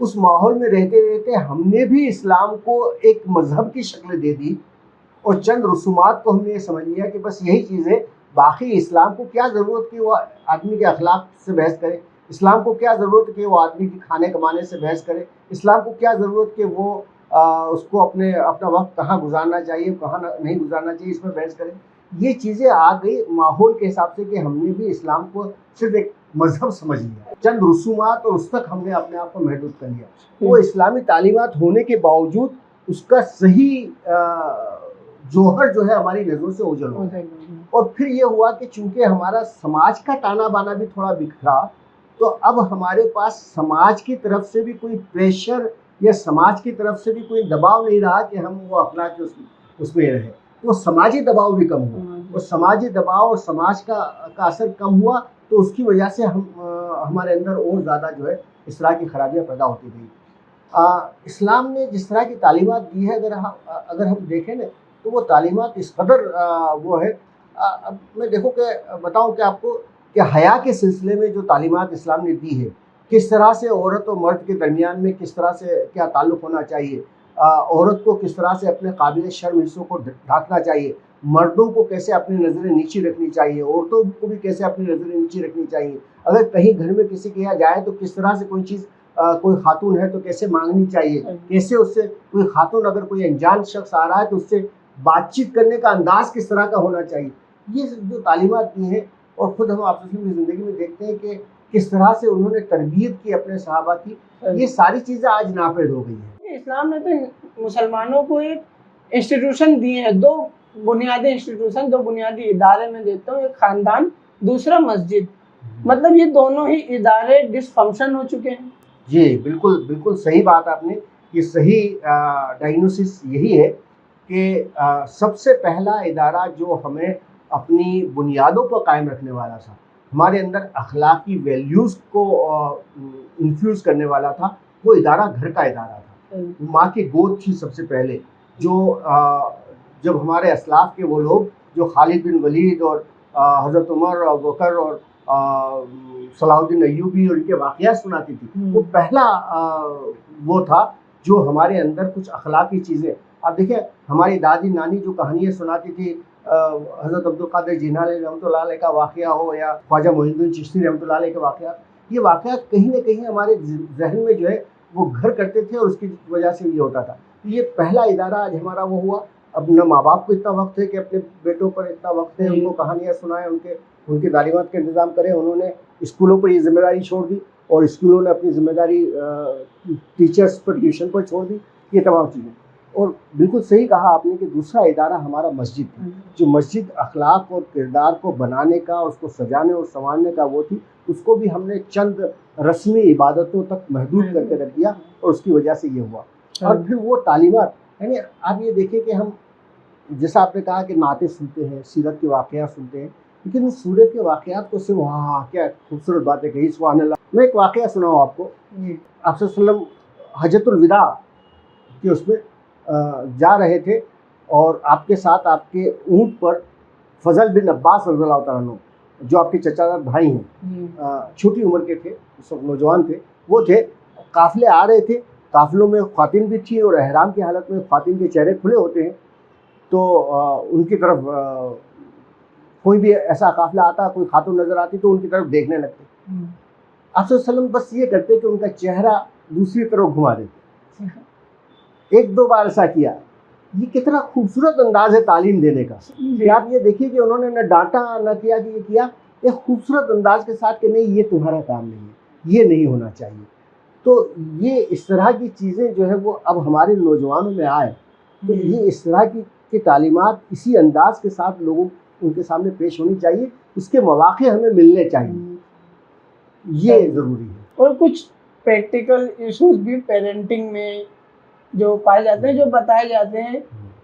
उस माहौल में रहते रहते हमने भी इस्लाम को एक मज़हब की शक्ल दे दी, और चंद रसूमात को हमने ये समझ लिया कि बस यही चीज़ है। बाकी इस्लाम को क्या ज़रूरत कि वो आदमी के अखलाक से बहस करे, इस्लाम को क्या ज़रूरत कि वो आदमी के खाने कमाने से बहस करे, इस्लाम को क्या ज़रूरत कि वो उसको अपना वक्त कहाँ गुजारना चाहिए, कहाँ नहीं गुजारना चाहिए, इस पर बहस करें। ये चीज़ें आ गई माहौल के हिसाब से कि हमने भी इस्लाम को सिर्फ एक मज़हब समझ लिया, चंद रसूमात, और उस तक हमने अपने आप को महदूद कर लिया। वो इस्लामी तालीमात होने के बावजूद उसका सही जौहर जो है हमारी नज़रों से ओझल हो गया। और फिर ये हुआ कि चूंकि हमारा समाज का ताना बाना भी थोड़ा बिखरा, तो अब हमारे पास समाज की तरफ से भी कोई प्रेशर या समाज की तरफ से भी कोई दबाव नहीं रहा कि हम वो अपना के उसमें रहे। तो समाजी दबाव भी कम हुआ, और समाजी दबाव और समाज का असर कम हुआ, तो उसकी वजह से हमारे अंदर और ज़्यादा जो है इस तरह की खराबियाँ पैदा होती गई। इस्लाम ने जिस तरह की तालीमात दी है, अगर हम देखें ना, तो वो तालीमात इस कदर वो है। अब मैं देखो कि बताऊं कि आपको कि हया के सिलसिले में जो तालीमात इस्लाम ने दी है, किस तरह से औरत और मर्द के दरमियान में किस तरह से क्या ताल्लुक़ होना चाहिए, औरत को किस तरह से अपने काबिल शर्म हिस्सों को ढांकना चाहिए, मर्दों को कैसे अपनी नज़रें नीची रखनी चाहिए, औरतों को भी कैसे अपनी नज़रें नीची रखनी चाहिए, अगर कहीं घर में किसी के यहाँ जाए तो किस तरह से कोई चीज़ कोई खातून है तो कैसे मांगनी चाहिए, कैसे उससे कोई खातून अगर कोई अनजान शख्स आ रहा है तो उससे बातचीत करने का अंदाज़ किस तरह का होना चाहिए। ये जो तालीमात दी हैं, और ख़ुद हम आप की ज़िंदगी में देखते हैं कि किस तरह से उन्होंने तरबियत की अपने सहाबा की, ये सारी चीज़ें आज नाफिज हो गई हैं। इस्लाम ने तो मुसलमानों को एक इंस्टीट्यूशन दिए हैं, दो बुनियादी इंस्टीट्यूशन, दो बुनियादी इदारे में देता हूँ, एक ख़ानदान, दूसरा मस्जिद। मतलब ये दोनों ही इदारे डिसफंक्शन हो चुके हैं। जी, बिल्कुल बिल्कुल सही बात आपने, ये सही डायग्नोसिस यही है कि सबसे पहला इदारा जो हमें अपनी बुनियादों पर कायम रखने वाला था, हमारे अंदर अखलाकी वैल्यूज़ को इन्फ्यूज़ करने वाला था, वो इदारा घर का इदारा था। माँ की गोद थी सबसे पहले, जो जब हमारे असलाफ के वो लोग जो खालिद बिन वलीद और हज़रत उमर और बकर और सलाहुद्दीन अय्यूबी और इनके वाक़यात सुनाती थी, वो पहला वो था जो हमारे अंदर कुछ अखलाकी चीज़ें, आप देखिए हमारी दादी नानी जो कहानियाँ सुनाती थी, हज़रत अब्दुल कादिर जीलानी रहमतुल्लाह अलैह का वाक़या हो या ख्वाजा मोइनुद्दीन चिश्ती रहमतुल्लाह अलैह के वाक़यात, ये वाक़यात कहीं न कहीं हमारे ज़हन में जो है वो घर करते थे और उसकी वजह से ये होता था। ये पहला इदारा आज हमारा वो हुआ। अब न माँ बाप को इतना वक्त है कि अपने बेटों पर इतना वक्त है उनको कहानियाँ सुनाएं, उनकी तालीमात का इंतज़ाम करें। उन्होंने स्कूलों पर ये जिम्मेदारी छोड़ दी और स्कूलों ने अपनी जिम्मेदारी टीचर्स पर, ट्यूशन पर छोड़ दी, ये तमाम चीज़ें। और बिल्कुल सही कहा आपने कि दूसरा इदारा हमारा मस्जिद थी, जो मस्जिद अखलाक और किरदार को बनाने का, उसको सजाने और संवारने का वो थी, उसको भी हमने चंद रस्मी इबादतों तक महदूद करके रख दिया और उसकी वजह से ये हुआ। और फिर वो तालीमात, यानी आप ये देखिए कि हम, जैसा आपने कहा कि नाते सुनते हैं, सीरत के वाक़यात सुनते हैं, लेकिन उस सूरत के वाक़यात को सिर्फ वाह क्या खूबसूरत बातें कही, सुभान अल्लाह। मैं एक वाक़या सुनाऊँ आपको। आप सल्लल्लाहु अलैहि वसल्लम हज्जतुल विदा के उसमें जा रहे थे और आपके साथ आपके ऊँट पर फजल बिन अब्बास रज़ियल्लाहु तआला अन्हु, जो आपके चचाजाद भाई हैं, छोटी उम्र के थे, उस वक्त नौजवान थे, वो थे। काफ़िले आ रहे थे, काफ़िलों में ख़्वातीन भी थी और एहराम की हालत में ख़्वातीन के चेहरे खुले होते हैं, तो उनकी तरफ कोई भी ऐसा काफ़िला आता, कोई खातून नज़र आती तो उनकी तरफ देखने लगते। आप सल्लल्लाहु अलैहि वसल्लम बस ये करते कि उनका चेहरा दूसरी तरफ घुमा देते। एक दो बार ऐसा किया। ये कितना खूबसूरत अंदाज है तालीम देने का कि आप ये देखिए कि उन्होंने न डांटा न किया कि ये किया, एक खूबसूरत अंदाज के साथ कि नहीं ये तुम्हारा काम नहीं है, ये नहीं होना चाहिए। तो ये इस तरह की चीज़ें जो है वो अब हमारे नौजवानों में आए, तो ये इस तरह की तालीमात इसी अंदाज के साथ लोगों उनके सामने पेश होनी चाहिए, इसके मौक़े हमें मिलने चाहिए, ये ज़रूरी है। और कुछ प्रैक्टिकल इश्यूज भी पेरेंटिंग में जो पाए जाते हैं, जो बताए जाते हैं,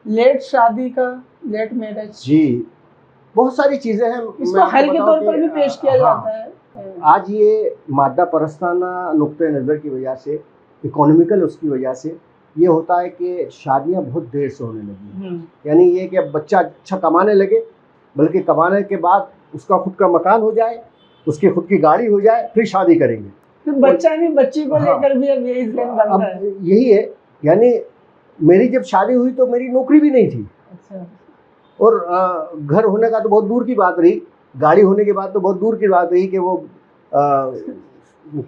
लेट शादी का, लेट मैरिज, जी बहुत सारी चीज़ें हैं, इसको हल के तौर पर भी पेश किया जाता है। आज ये मादा परस्ताना नुक्ते नज़र की वजह से, इकोनॉमिकल उसकी वजह से ये होता है कि शादियां बहुत देर से होने लगी। यानी ये कि अब बच्चा अच्छा कमाने लगे, बल्कि कमाने के बाद उसका खुद का मकान हो जाए, उसकी खुद की गाड़ी हो जाए, फिर शादी करेंगे। तो बच्चा नहीं, बच्ची को लेकर भी अब यही ट्रेंड बन रहा है। यही है, यानी मेरी जब शादी हुई तो मेरी नौकरी भी नहीं थी। अच्छा। और घर होने का तो बहुत दूर की बात रही, गाड़ी होने के बाद तो बहुत दूर की बात रही कि वो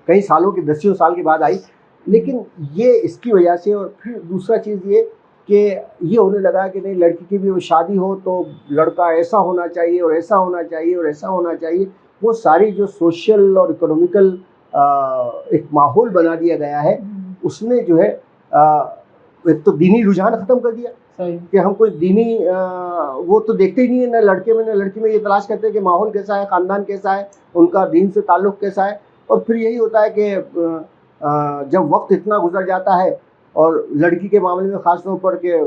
कई सालों की, दसियों साल के बाद आई। लेकिन ये इसकी वजह से, और फिर दूसरा चीज़ ये कि ये होने लगा कि नहीं, लड़की की भी शादी हो तो लड़का ऐसा होना चाहिए और ऐसा होना चाहिए और ऐसा होना चाहिए। वो सारी जो सोशल और इकोनॉमिकल एक माहौल बना दिया गया है, उसने जो है एक तो दीनी रुझान ख़त्म कर दिया कि हम कोई दीनी वो तो देखते ही नहीं है, ना लड़के में ना लड़की में। ये तलाश करते हैं कि माहौल कैसा है, ख़ानदान कैसा है, उनका दीन से ताल्लुक़ कैसा है। और फिर यही होता है कि जब वक्त इतना गुजर जाता है और लड़की के मामले में ख़ास तौर पर के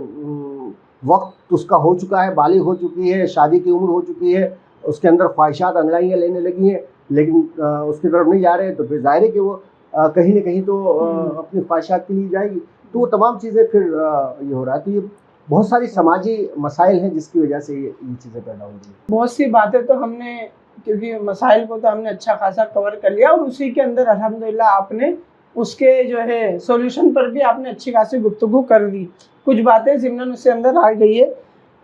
वक्त उसका हो चुका है, बालिग हो चुकी है, शादी की उम्र हो चुकी है, उसके अंदर ख्वाहिशात अंगड़ाइयाँ लेने लगी हैं, लेकिन उसकी तरफ नहीं जा रहे हैं, तो फिर ज़ाहिर है कि वो कहीं ना कहीं तो अपनी ख्वाहिशात के लिए जाएगी। तो वो तमाम चीज़ें फिर ये हो रहा है। तो ये बहुत सारी समाजी मसाइल हैं जिसकी वजह से ये चीज़ें पैदा हो रही हैं। बहुत सी बातें तो हमने, क्योंकि मसाइल को तो हमने अच्छा खासा कवर कर लिया, और उसी के अंदर अल्हम्दुलिल्लाह आपने उसके जो है सॉल्यूशन पर भी आपने अच्छी खासी गुफ्तगू कर दी। कुछ बातें ज़िम्नन उससे अंदर आ गई है।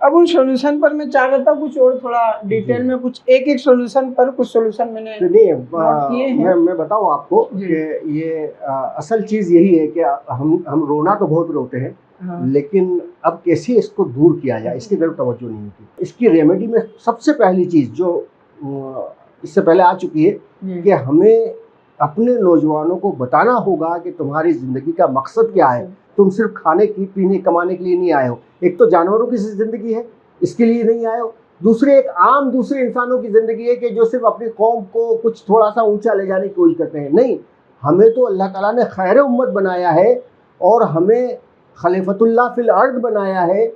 अब उन सॉल्यूशन पर मैं चाह रहा था कुछ और थोड़ा डिटेल में, कुछ एक सॉल्यूशन पर कुछ सॉल्यूशन मैंने नोट किए हैं। मैं बताऊं आपको कि ये असल चीज़ यही है कि हम रोना तो बहुत रोते हैं, हाँ। लेकिन अब कैसे इसको दूर किया जाए, इसकी तरफ तवज्जो नहीं होती। इसकी रेमेडी में सबसे पहली चीज़ जो इससे पहले आ चुकी है जी। कि हमें अपने नौजवानों को बताना होगा कि तुम्हारी ज़िंदगी का मकसद क्या है। तुम सिर्फ खाने की पीने कमाने के लिए नहीं आए हो। एक तो जानवरों की ज़िंदगी है, इसके लिए नहीं आए हो। दूसरे एक आम दूसरे इंसानों की ज़िंदगी है कि जो सिर्फ अपनी कौम को कुछ थोड़ा सा ऊंचा ले जाने की कोशिश करते हैं। नहीं, हमें तो अल्लाह ताला ने खैर उम्मत बनाया है और हमें खलीफतुल्लाह फिल अर्द बनाया है।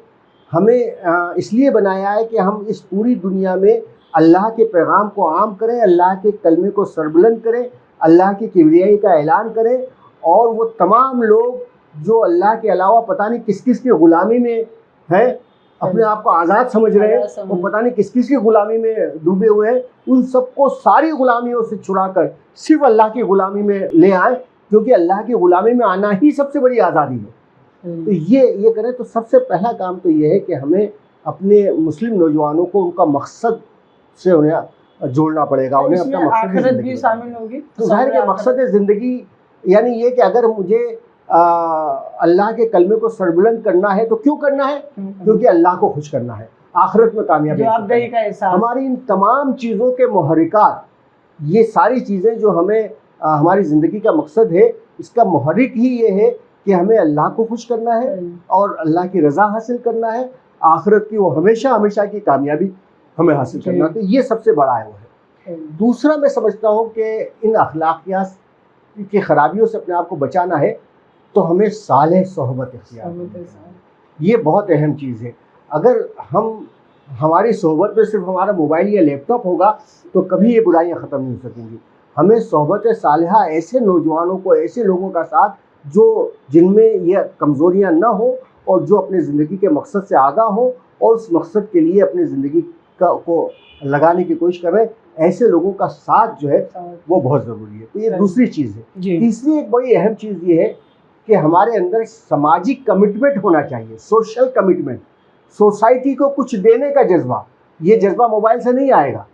हमें इसलिए बनाया है कि हम इस पूरी दुनिया में अल्लाह के पैगाम को आम करें, अल्लाह के कलमे को सरबुलंद करें, अल्लाह की किबरियाई का ऐलान करें। और वो तमाम लोग जो अल्लाह के अलावा पता नहीं किस किस की ग़ुलामी में हैं, अपने आप को आज़ाद समझ रहे हैं, वो पता नहीं किस किस की ग़ुलामी में डूबे हुए हैं, उन सबको सारी ग़ुलामियों से छुड़ाकर सिर्फ अल्लाह की ग़ुलामी में ले आए, क्योंकि अल्लाह की ग़ुलामी में आना ही सबसे बड़ी आज़ादी है। तो ये करें तो सबसे पहला काम तो ये है कि हमें अपने मुस्लिम नौजवानों को उनका मकसद से उन्हें जोड़ना पड़ेगा। उन्हें अपना मकसद आखिरत भी शामिल होगी। तो जाहिर है मकसद ज़िंदगी यानी ये कि अगर मुझे अल्लाह के कलमे को सरबुलंद करना है तो क्यों करना है? क्योंकि अल्लाह को खुश करना है, आखिरत में कामयाबी का एहसास। हमारी इन तमाम चीज़ों के मुहर्रिकात, ये सारी चीज़ें जो हमें हमारी ज़िंदगी का मकसद है, इसका मुहर्रिक ही ये है कि हमें अल्लाह को खुश करना है और अल्लाह की रज़ा हासिल करना है, आखिरत की वो हमेशा हमेशा की कामयाबी हमें हासिल करना है। तो ये सबसे बड़ा है वो है। दूसरा मैं समझता हूँ कि इन अखलाकियात की ख़राबियों से अपने आप को बचाना है तो हमें सालेह सोहबत इख्तियार, ये बहुत अहम चीज़ है। अगर हमारी सोहबत में सिर्फ हमारा मोबाइल या लैपटॉप होगा तो कभी ये बुराइयाँ ख़त्म नहीं हो सकेंगी। हमें सोहबत सालिहा ऐसे नौजवानों को, ऐसे लोगों का साथ जो जिनमें ये कमज़ोरियाँ ना हो और जो अपनी ज़िंदगी के मकसद से आगाह हो और उस मकसद के लिए अपनी ज़िंदगी को लगाने की कोशिश कर रहे हैं, ऐसे लोगों का साथ जो है वो बहुत ज़रूरी है। तो ये दूसरी चीज़ है। तीसरी एक बड़ी अहम चीज़ ये है कि हमारे अंदर सामाजिक कमिटमेंट होना चाहिए, सोशल कमिटमेंट, सोसाइटी को कुछ देने का जज्बा। ये जज्बा मोबाइल से नहीं आएगा,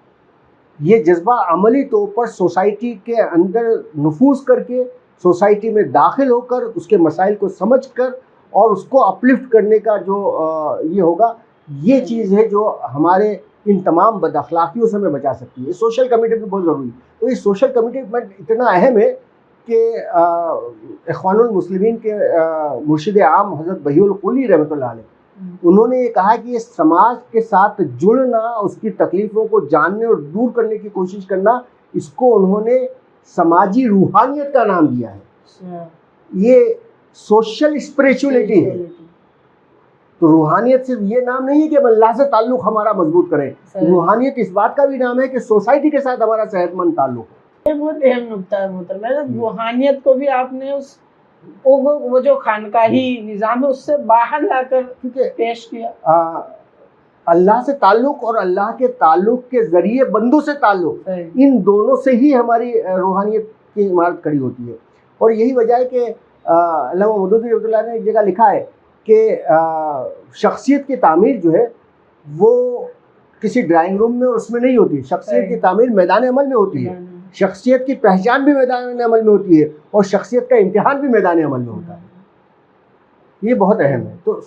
ये जज्बा अमली तौर पर सोसाइटी के अंदर नफूज़ करके, सोसाइटी में दाखिल होकर, उसके मसाइल को समझ कर और उसको अपलिफ्ट करने का जो ये होगा, ये चीज़ है जो हमारे इन तमाम बदअखलाकियों से हमें बचा सकती है। सोशल कमिटमेंट बहुत ज़रूरी है। तो ये सोशल कमिटमेंट इतना अहम है कि इख्वानुल मुस्लिमीन के मुर्शिद आम हज़रत बहीउल क़ुली रहमतुल्लाह अलैह, उन्होंने ये कहा कि ये समाज के साथ जुड़ना, उसकी तकलीफ़ों को जानने और दूर करने की कोशिश करना, इसको उन्होंने समाजी रूहानियत का नाम दिया है। ये सोशल स्पिरिचुअलिटी है। तो रूहानियत सिर्फ ये नाम नहीं है कि अल्लाह से ताल्लुक़ हमारा मजबूत करें, रूहानियत इस बात का भी नाम है कि सोसाइटी के साथ हमारा सेहतमंद ताल्लुक़ हो। ये बहुत अहम नुक्ता है मोहतरम। रूहानियत को भी आपने उस वो जो खानकाही निज़ाम है उससे बाहर लाकर पेश किया। अल्लाह से ताल्लुक़ और अल्लाह के ताल्लुक़ के ज़रिए बंदों से ताल्लुक़, इन दोनों से ही हमारी रूहानियत की इमारत खड़ी होती है। और यही वजह है कि अल्लामा मौदूदी रहमतुल्लाह ने एक जगह लिखा है कि शख्सियत की तामीर जो है वो किसी ड्राइंग रूम में और उसमें नहीं होती। शख्सियत की तामीर मैदान अमल में होती है। शख्सियत की पहचान भी मैदान अमल में होती है और शख्सियत का इम्तिहान भी मैदान अमल में होता है। ये बहुत अहम है। तो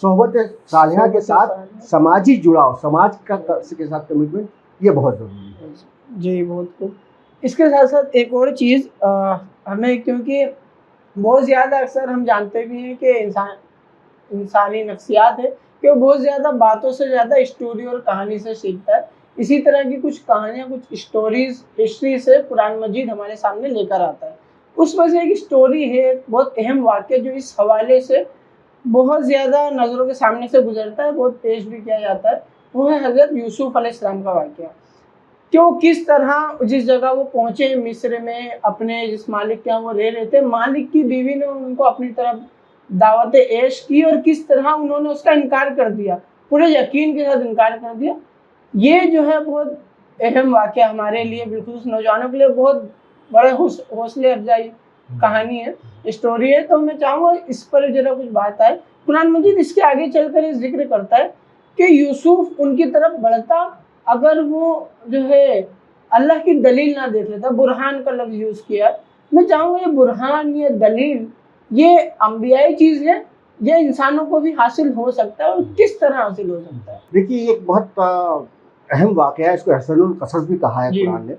सोहबत सालिहा के साथ समाजी जुड़ाव, समाज का के साथ कमिटमेंट, ये बहुत ज़रूरी है। जी, बहुत खूब। इसके साथ साथ एक और चीज़ हमें, क्योंकि बहुत ज़्यादा अक्सर हम जानते भी हैं कि इंसानी नफ्सियात है कि वो बहुत ज़्यादा बातों से ज़्यादा स्टोरी और कहानी से सीखता है। इसी तरह की कुछ कहानियाँ, कुछ स्टोरीज़ हिस्ट्री से कुरान मजीद हमारे सामने लेकर आता है। उसमें से एक स्टोरी है, बहुत अहम वाक़या जो इस हवाले से बहुत ज़्यादा नज़रों के सामने से गुजरता है, बहुत पेश भी किया जाता है। वो है हज़रत यूसुफ़ अलैहिस्सलाम का वाक़या। क्यों, किस तरह जिस जगह वो पहुँचे मिस्र में, अपने जिस मालिक के यहाँ वो रह रहे थे, मालिक की बीवी ने उनको अपनी तरफ दावत ऐश की और किस तरह उन्होंने उसका इनकार कर दिया, पूरे यकीन के साथ इनकार कर दिया। ये जो है बहुत अहम वाक़या हमारे लिए, बिल्कुल नौजवानों के लिए बहुत बड़े हौसले अफजाई कहानी है, स्टोरी है। तो मैं चाहूँगा इस पर ज़रा कुछ बात आए। कुरान मजीद इसके आगे चलकर ये जिक्र करता है कि यूसुफ उनकी तरफ बढ़ता अगर वो जो है अल्लाह की दलील ना देख लेता। बुरहान का लफ्ज़ यूज़ किया। मैं चाहूँगा ये बुरहान, ये दलील, ये अंबियाई चीज़ है, ये इंसानों को भी हासिल हो सकता है और किस तरह हासिल हो सकता है? देखिए, एक बहुत अहम वाक़या है, इसको अहसनुल क़सस भी कहा है जी। कुरान ने,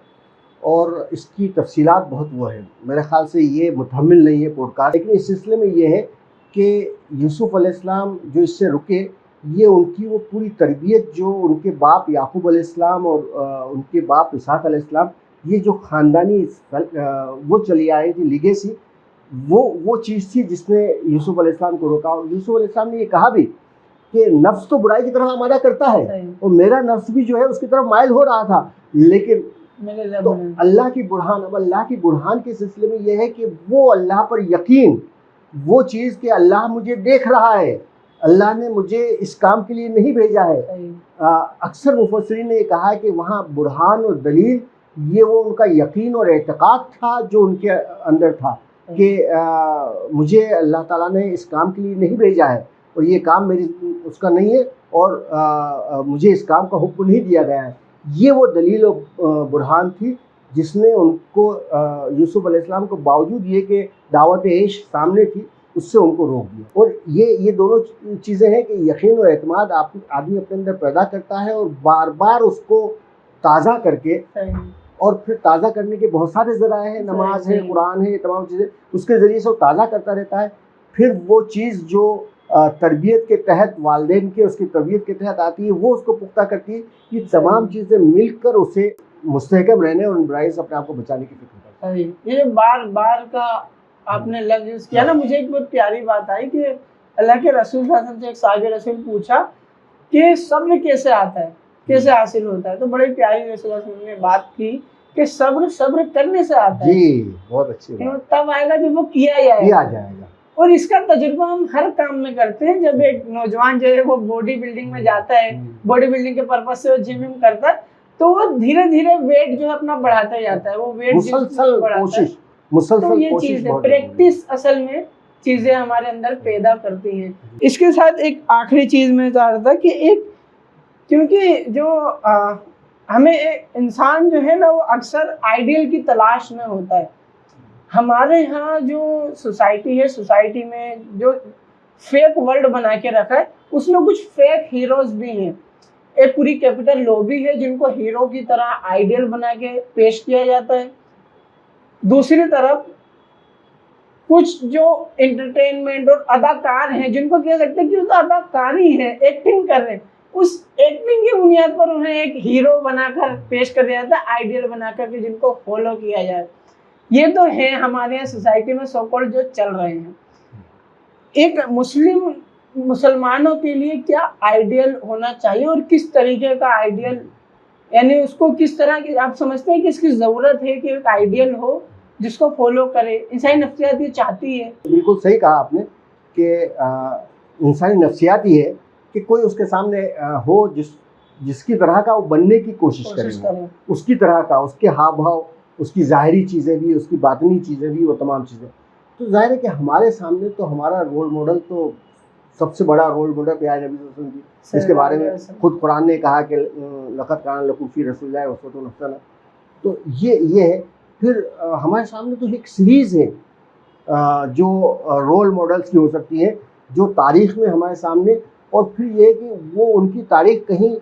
और इसकी तफसीलात बहुत वो है। मेरे ख़्याल से ये मुतहम्मिल नहीं है पॉडकास्ट, लेकिन इस सिलसिले में ये है कि यूसुफ़ अलैहिस्सलाम जो इससे रुके, ये उनकी वो पूरी तरबियत जो उनके बाप याकूब अलैहिस्सलाम और उनके बाप इसहाक़ अलैहिस्सलाम, ये जो ख़ानदानी वो चली आई थी लीगेसी, वो चीज़ थी जिसने यूसुफ़ अलैहिस्सलाम को रोका। यूसुफ़ अलैहिस्सलाम ने ये कहा भी कि नफ्स तो बुराई की तरफ आमादा करता है, सही। और मेरा नफ्स भी जो है उसकी तरफ माइल हो रहा था, लेकिन मेरे रब तो ने अल्लाह की बुरहान, अब अल्लाह की बुरहान के सिलसिले में यह है कि वो अल्लाह पर यकीन, वो चीज़ कि अल्लाह मुझे देख रहा है, अल्लाह ने मुझे इस काम के लिए नहीं भेजा है। सही। अक्सर मुफस्सिरीन ने कहा है कि वहाँ बुरहान और दलील, ये वो उनका यकीन और एतक़ाद था जो उनके अंदर था कि मुझे अल्लाह ताला ने इस काम के लिए नहीं भेजा है, और ये काम मेरी उसका नहीं है, और मुझे इस काम का हुक्म नहीं दिया गया है। ये वो दलील और बुरहान थी जिसने उनको यूसुफ़ अलैहिस्सलाम को, बावजूद ये कि दावत ऐश सामने थी, उससे उनको रोक दिया। और ये दोनों चीज़ें हैं कि यकीन और एतमाद आदमी अपने अंदर पैदा करता है, और बार बार उसको ताज़ा करके, सही। और फिर ताज़ा करने के बहुत सारे ज़राए हैं, नमाज है, कुरान है, ये तमाम चीज़ें, उसके ज़रिए से वो ताज़ा करता रहता है। फिर वो चीज़ जो तरबियत के तहत, वालिदैन के उसकी तरबियत के तहत आती है, वो उसको पुख्ता करती है। ये तमाम चीज़ें मिलकर उसे मुस्तहकम रहने और बुराई से अपने आप को बचाने की फ़िक्र करता है। सही। ये बार बार का आपने लफ्ज़ यूज़ किया ना, मुझे एक बहुत प्यारी बात आई कि अल्लाह के रसूल सल्लल्लाहु अलैहि वसल्लम से एक साहिब रसूल पूछा कि सब्र कैसे आता है, कैसे हासिल होता है, तो बड़ी प्यारी रसूल सल्लल्लाहु अलैहि वसल्लम ने बात की कि सब्र करने से आता है। जी, बहुत अच्छी कि बात। वो तब आएगा जब वो किया जाएगा। और इसका तजुर्बा हम हर काम में करते हैं। जब एक नौजवान जो है वो बॉडी बिल्डिंग में जाता है, बॉडी बिल्डिंग के पर्पज से वो जिम करता है, तो वो धीरे धीरे वेट जो है अपना बढ़ाता जाता है, वो वेट मुसलसल कोशिश, तो ये चीज़ है, प्रैक्टिस असल में चीज़ें हमारे अंदर पैदा करती हैं। इसके साथ एक आखिरी चीज़ मैं चाह रहा था कि एक, क्योंकि जो हमें इंसान जो है ना, वो अक्सर आइडियल की तलाश में होता है। हमारे यहाँ जो सोसाइटी है, सोसाइटी में जो फेक वर्ल्ड बना के रखा है, उसमें कुछ फेक हीरोज भी हैं। एक पूरी कैपिटल लॉबी है जिनको हीरो की तरह आइडियल बना के पेश किया जाता है। दूसरी तरफ कुछ जो एंटरटेनमेंट और अदाकार हैं जिनको कह सकते हैं कि वो तो अदाकारी है, एक्टिंग कर रहे हैं, उस एक्टिंग की बुनियाद पर उन्हें एक हीरो बनाकर पेश कर दिया जाता है, आइडियल बनाकर के जिनको फॉलो किया जाए। ये तो है हमारे यहाँ सोसाइटी में सो कॉल्ड जो चल रहे हैं। एक मुसलमानों के लिए क्या आइडियल होना चाहिए और किस तरीके का आइडियल, यानी उसको किस तरह की आप समझते हैं कि इसकी ज़रूरत है कि एक आइडियल हो जिसको फॉलो करे? इंसानी नफ्सियात ये चाहती है। बिल्कुल सही कहा आपने कि इंसानी नफ्सियात ही है कि कोई उसके सामने हो जिसकी तरह का वो बनने की कोशिश करे, उसकी तरह का, उसके हाव भाव, उसकी ज़ाहिरी चीज़ें भी, उसकी बातनी चीज़ें भी, वो तमाम चीज़ें। तो ज़ाहिर है कि हमारे सामने तो हमारा रोल मॉडल, तो सबसे बड़ा रोल मॉडल प्यारे नबी सल्लल्लाहु अलैहि वसल्लम जी, इसके बारे में खुद कुरान ने कहा कि लक़द कान लकुम फ़ी रसूलिल्लाहि उस्वतुन हसना। तो ये है। फिर हमारे सामने तो एक सीरीज़ है जो रोल मॉडल्स की हो सकती है, जो तारीख़ में हमारे सामने, और फिर ये है कि वो उनकी तारीख़ कहीं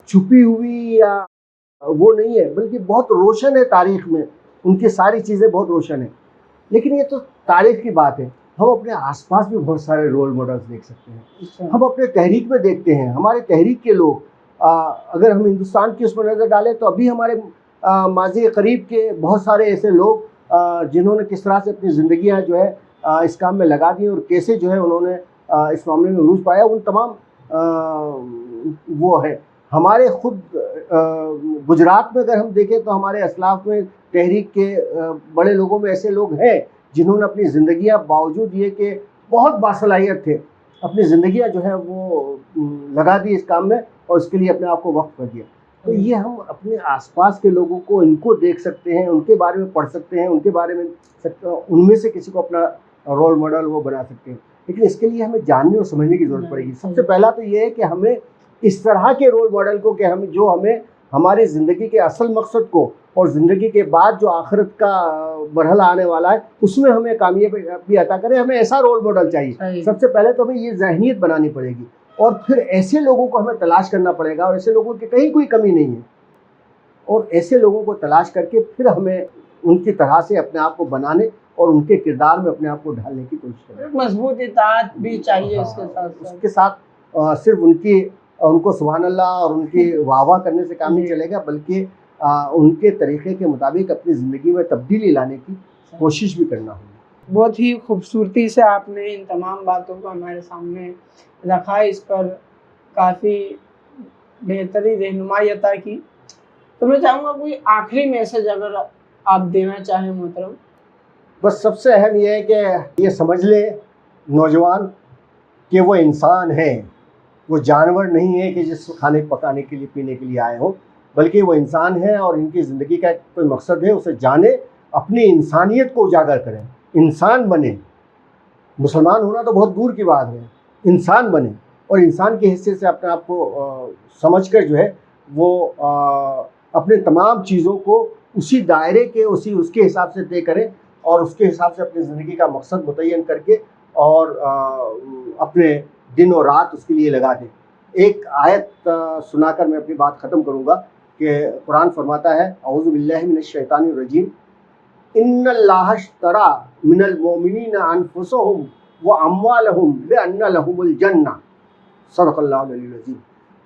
छुपी हुई या वो नहीं है, बल्कि बहुत रोशन है तारीख़ में, उनकी सारी चीज़ें बहुत रोशन है। लेकिन ये तो तारीख़ की बात है। हम अपने आसपास भी बहुत सारे रोल मॉडल्स देख सकते हैं। हम अपने तहरीक में देखते हैं, हमारे तहरीक के लोग, अगर हम हिंदुस्तान की उस पर नज़र डालें तो अभी हमारे माज़ी करीब के बहुत सारे ऐसे लोग जिन्होंने किस तरह से अपनी ज़िंदगियाँ जो है इस काम में लगा दी, और कैसे जो है उन्होंने इस मामले में उरूज पाया, उन तमाम वो है। हमारे खुद गुजरात में अगर हम देखें तो हमारे असलाफ में तहरीक के बड़े लोगों में ऐसे लोग हैं जिन्होंने अपनी ज़िंदगियाँ, बावजूद ये कि बहुत बासलाहियत थे, अपनी ज़िंदगियाँ जो है वो लगा दी इस काम में, और इसके लिए अपने आप को वक्फ कर दिया। तो ये हम अपने आसपास के लोगों को, इनको देख सकते हैं, उनके बारे में पढ़ सकते हैं, उनके बारे में उनमें से किसी को अपना रोल मॉडल वो बना सकते हैं। लेकिन इसके लिए हमें जानने और समझने की ज़रूरत पड़ेगी। सबसे पहला तो ये है कि हमें इस तरह के रोल मॉडल को, कि हमें हमारी ज़िंदगी के असल मकसद को, और ज़िंदगी के बाद जो आखिरत का मरहला आने वाला है, उसमें हमें कामयाबी अता करें, हमें ऐसा रोल मॉडल चाहिए। सबसे पहले तो हमें ये ज़हनियत बनानी पड़ेगी और फिर ऐसे लोगों को हमें तलाश करना पड़ेगा, और ऐसे लोगों की कहीं कोई कमी नहीं है, और ऐसे लोगों को तलाश करके फिर हमें उनकी तरह से अपने आप को बनाने और उनके किरदार में अपने आप को ढालने की कोशिश करनी। मजबूत इताअत भी चाहिए इसके साथ साथ। उसके साथ सिर्फ उनको सुभान अल्लाह और उनकी वाह करने से काम नहीं चलेगा, बल्कि उनके तरीके के मुताबिक अपनी ज़िंदगी में तब्दीली लाने की कोशिश भी करना होगी। बहुत ही खूबसूरती से आपने इन तमाम बातों को हमारे सामने रखा, इस पर काफ़ी बेहतरीन रहनुमाई अता की। तो मैं चाहूँगा कोई आखिरी मैसेज अगर आप देना चाहें मोहतरम। बस सबसे अहम यह है कि ये समझ ले नौजवान कि वो इंसान है, वो जानवर नहीं है कि जिस खाने पकाने के लिए पीने के लिए आए हों, बल्कि वो इंसान है और इनकी ज़िंदगी का कोई मकसद है, उसे जाने, अपनी इंसानियत को उजागर करें, इंसान बने। मुसलमान होना तो बहुत दूर की बात है, इंसान बने और इंसान की हैसियत से अपने आप को समझ कर जो है वो अपने तमाम चीज़ों को उसी दायरे के उसके हिसाब से तय करें और उसके हिसाब से अपनी ज़िंदगी का मकसद मुतय्यन करके और अपने दिन और रात उसके लिए लगा दें। एक आयत सुनाकर मैं अपनी बात ख़त्म करूँगा कि कुरान फरमाता है, औज़ु बिल्लाहि मिनश शैतानिर रजीम, इन्नल्लाह अश्तरा मिनल मोमिनीना अनफुसहुम व अम्वालहुम बिअन्ना लहुमुल जन्नह, सदक़ल्लाहुल अलीयुल अज़ीम,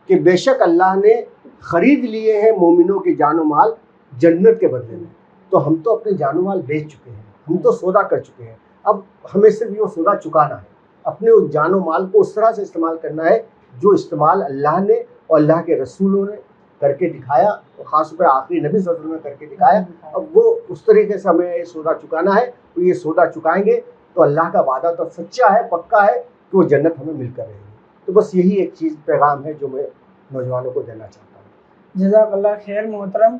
कि बेशक अल्लाह ने ख़रीद लिए हैं मोमिनों के जानो माल जन्नत के बदले में। तो हम तो अपने जानो माल बेच चुके हैं, हम तो सौदा कर चुके हैं, अब हमें सिर्फ ये सौदा चुकाना है, अपने उस जानो माल को उस तरह से इस्तेमाल करना है जो इस्तेमाल अल्लाह ने और अल्लाह के रसूलों ने करके दिखाया, और ख़ास तौर पर आखिरी नबी सल्लल्लाहु अलैहि वसल्लम ने करके दिखाया। अब वो उस तरीके से हमें ये सौदा चुकाना है, तो ये सौदा चुकाएंगे तो अल्लाह का वादा तो सच्चा है, पक्का है कि वो जन्नत हमें मिलकर रहेगी। तो बस यही एक चीज़ पैगाम है जो मैं नौजवानों को देना चाहता हूँ। जज़ाकल्लाह खैर मोहतरम।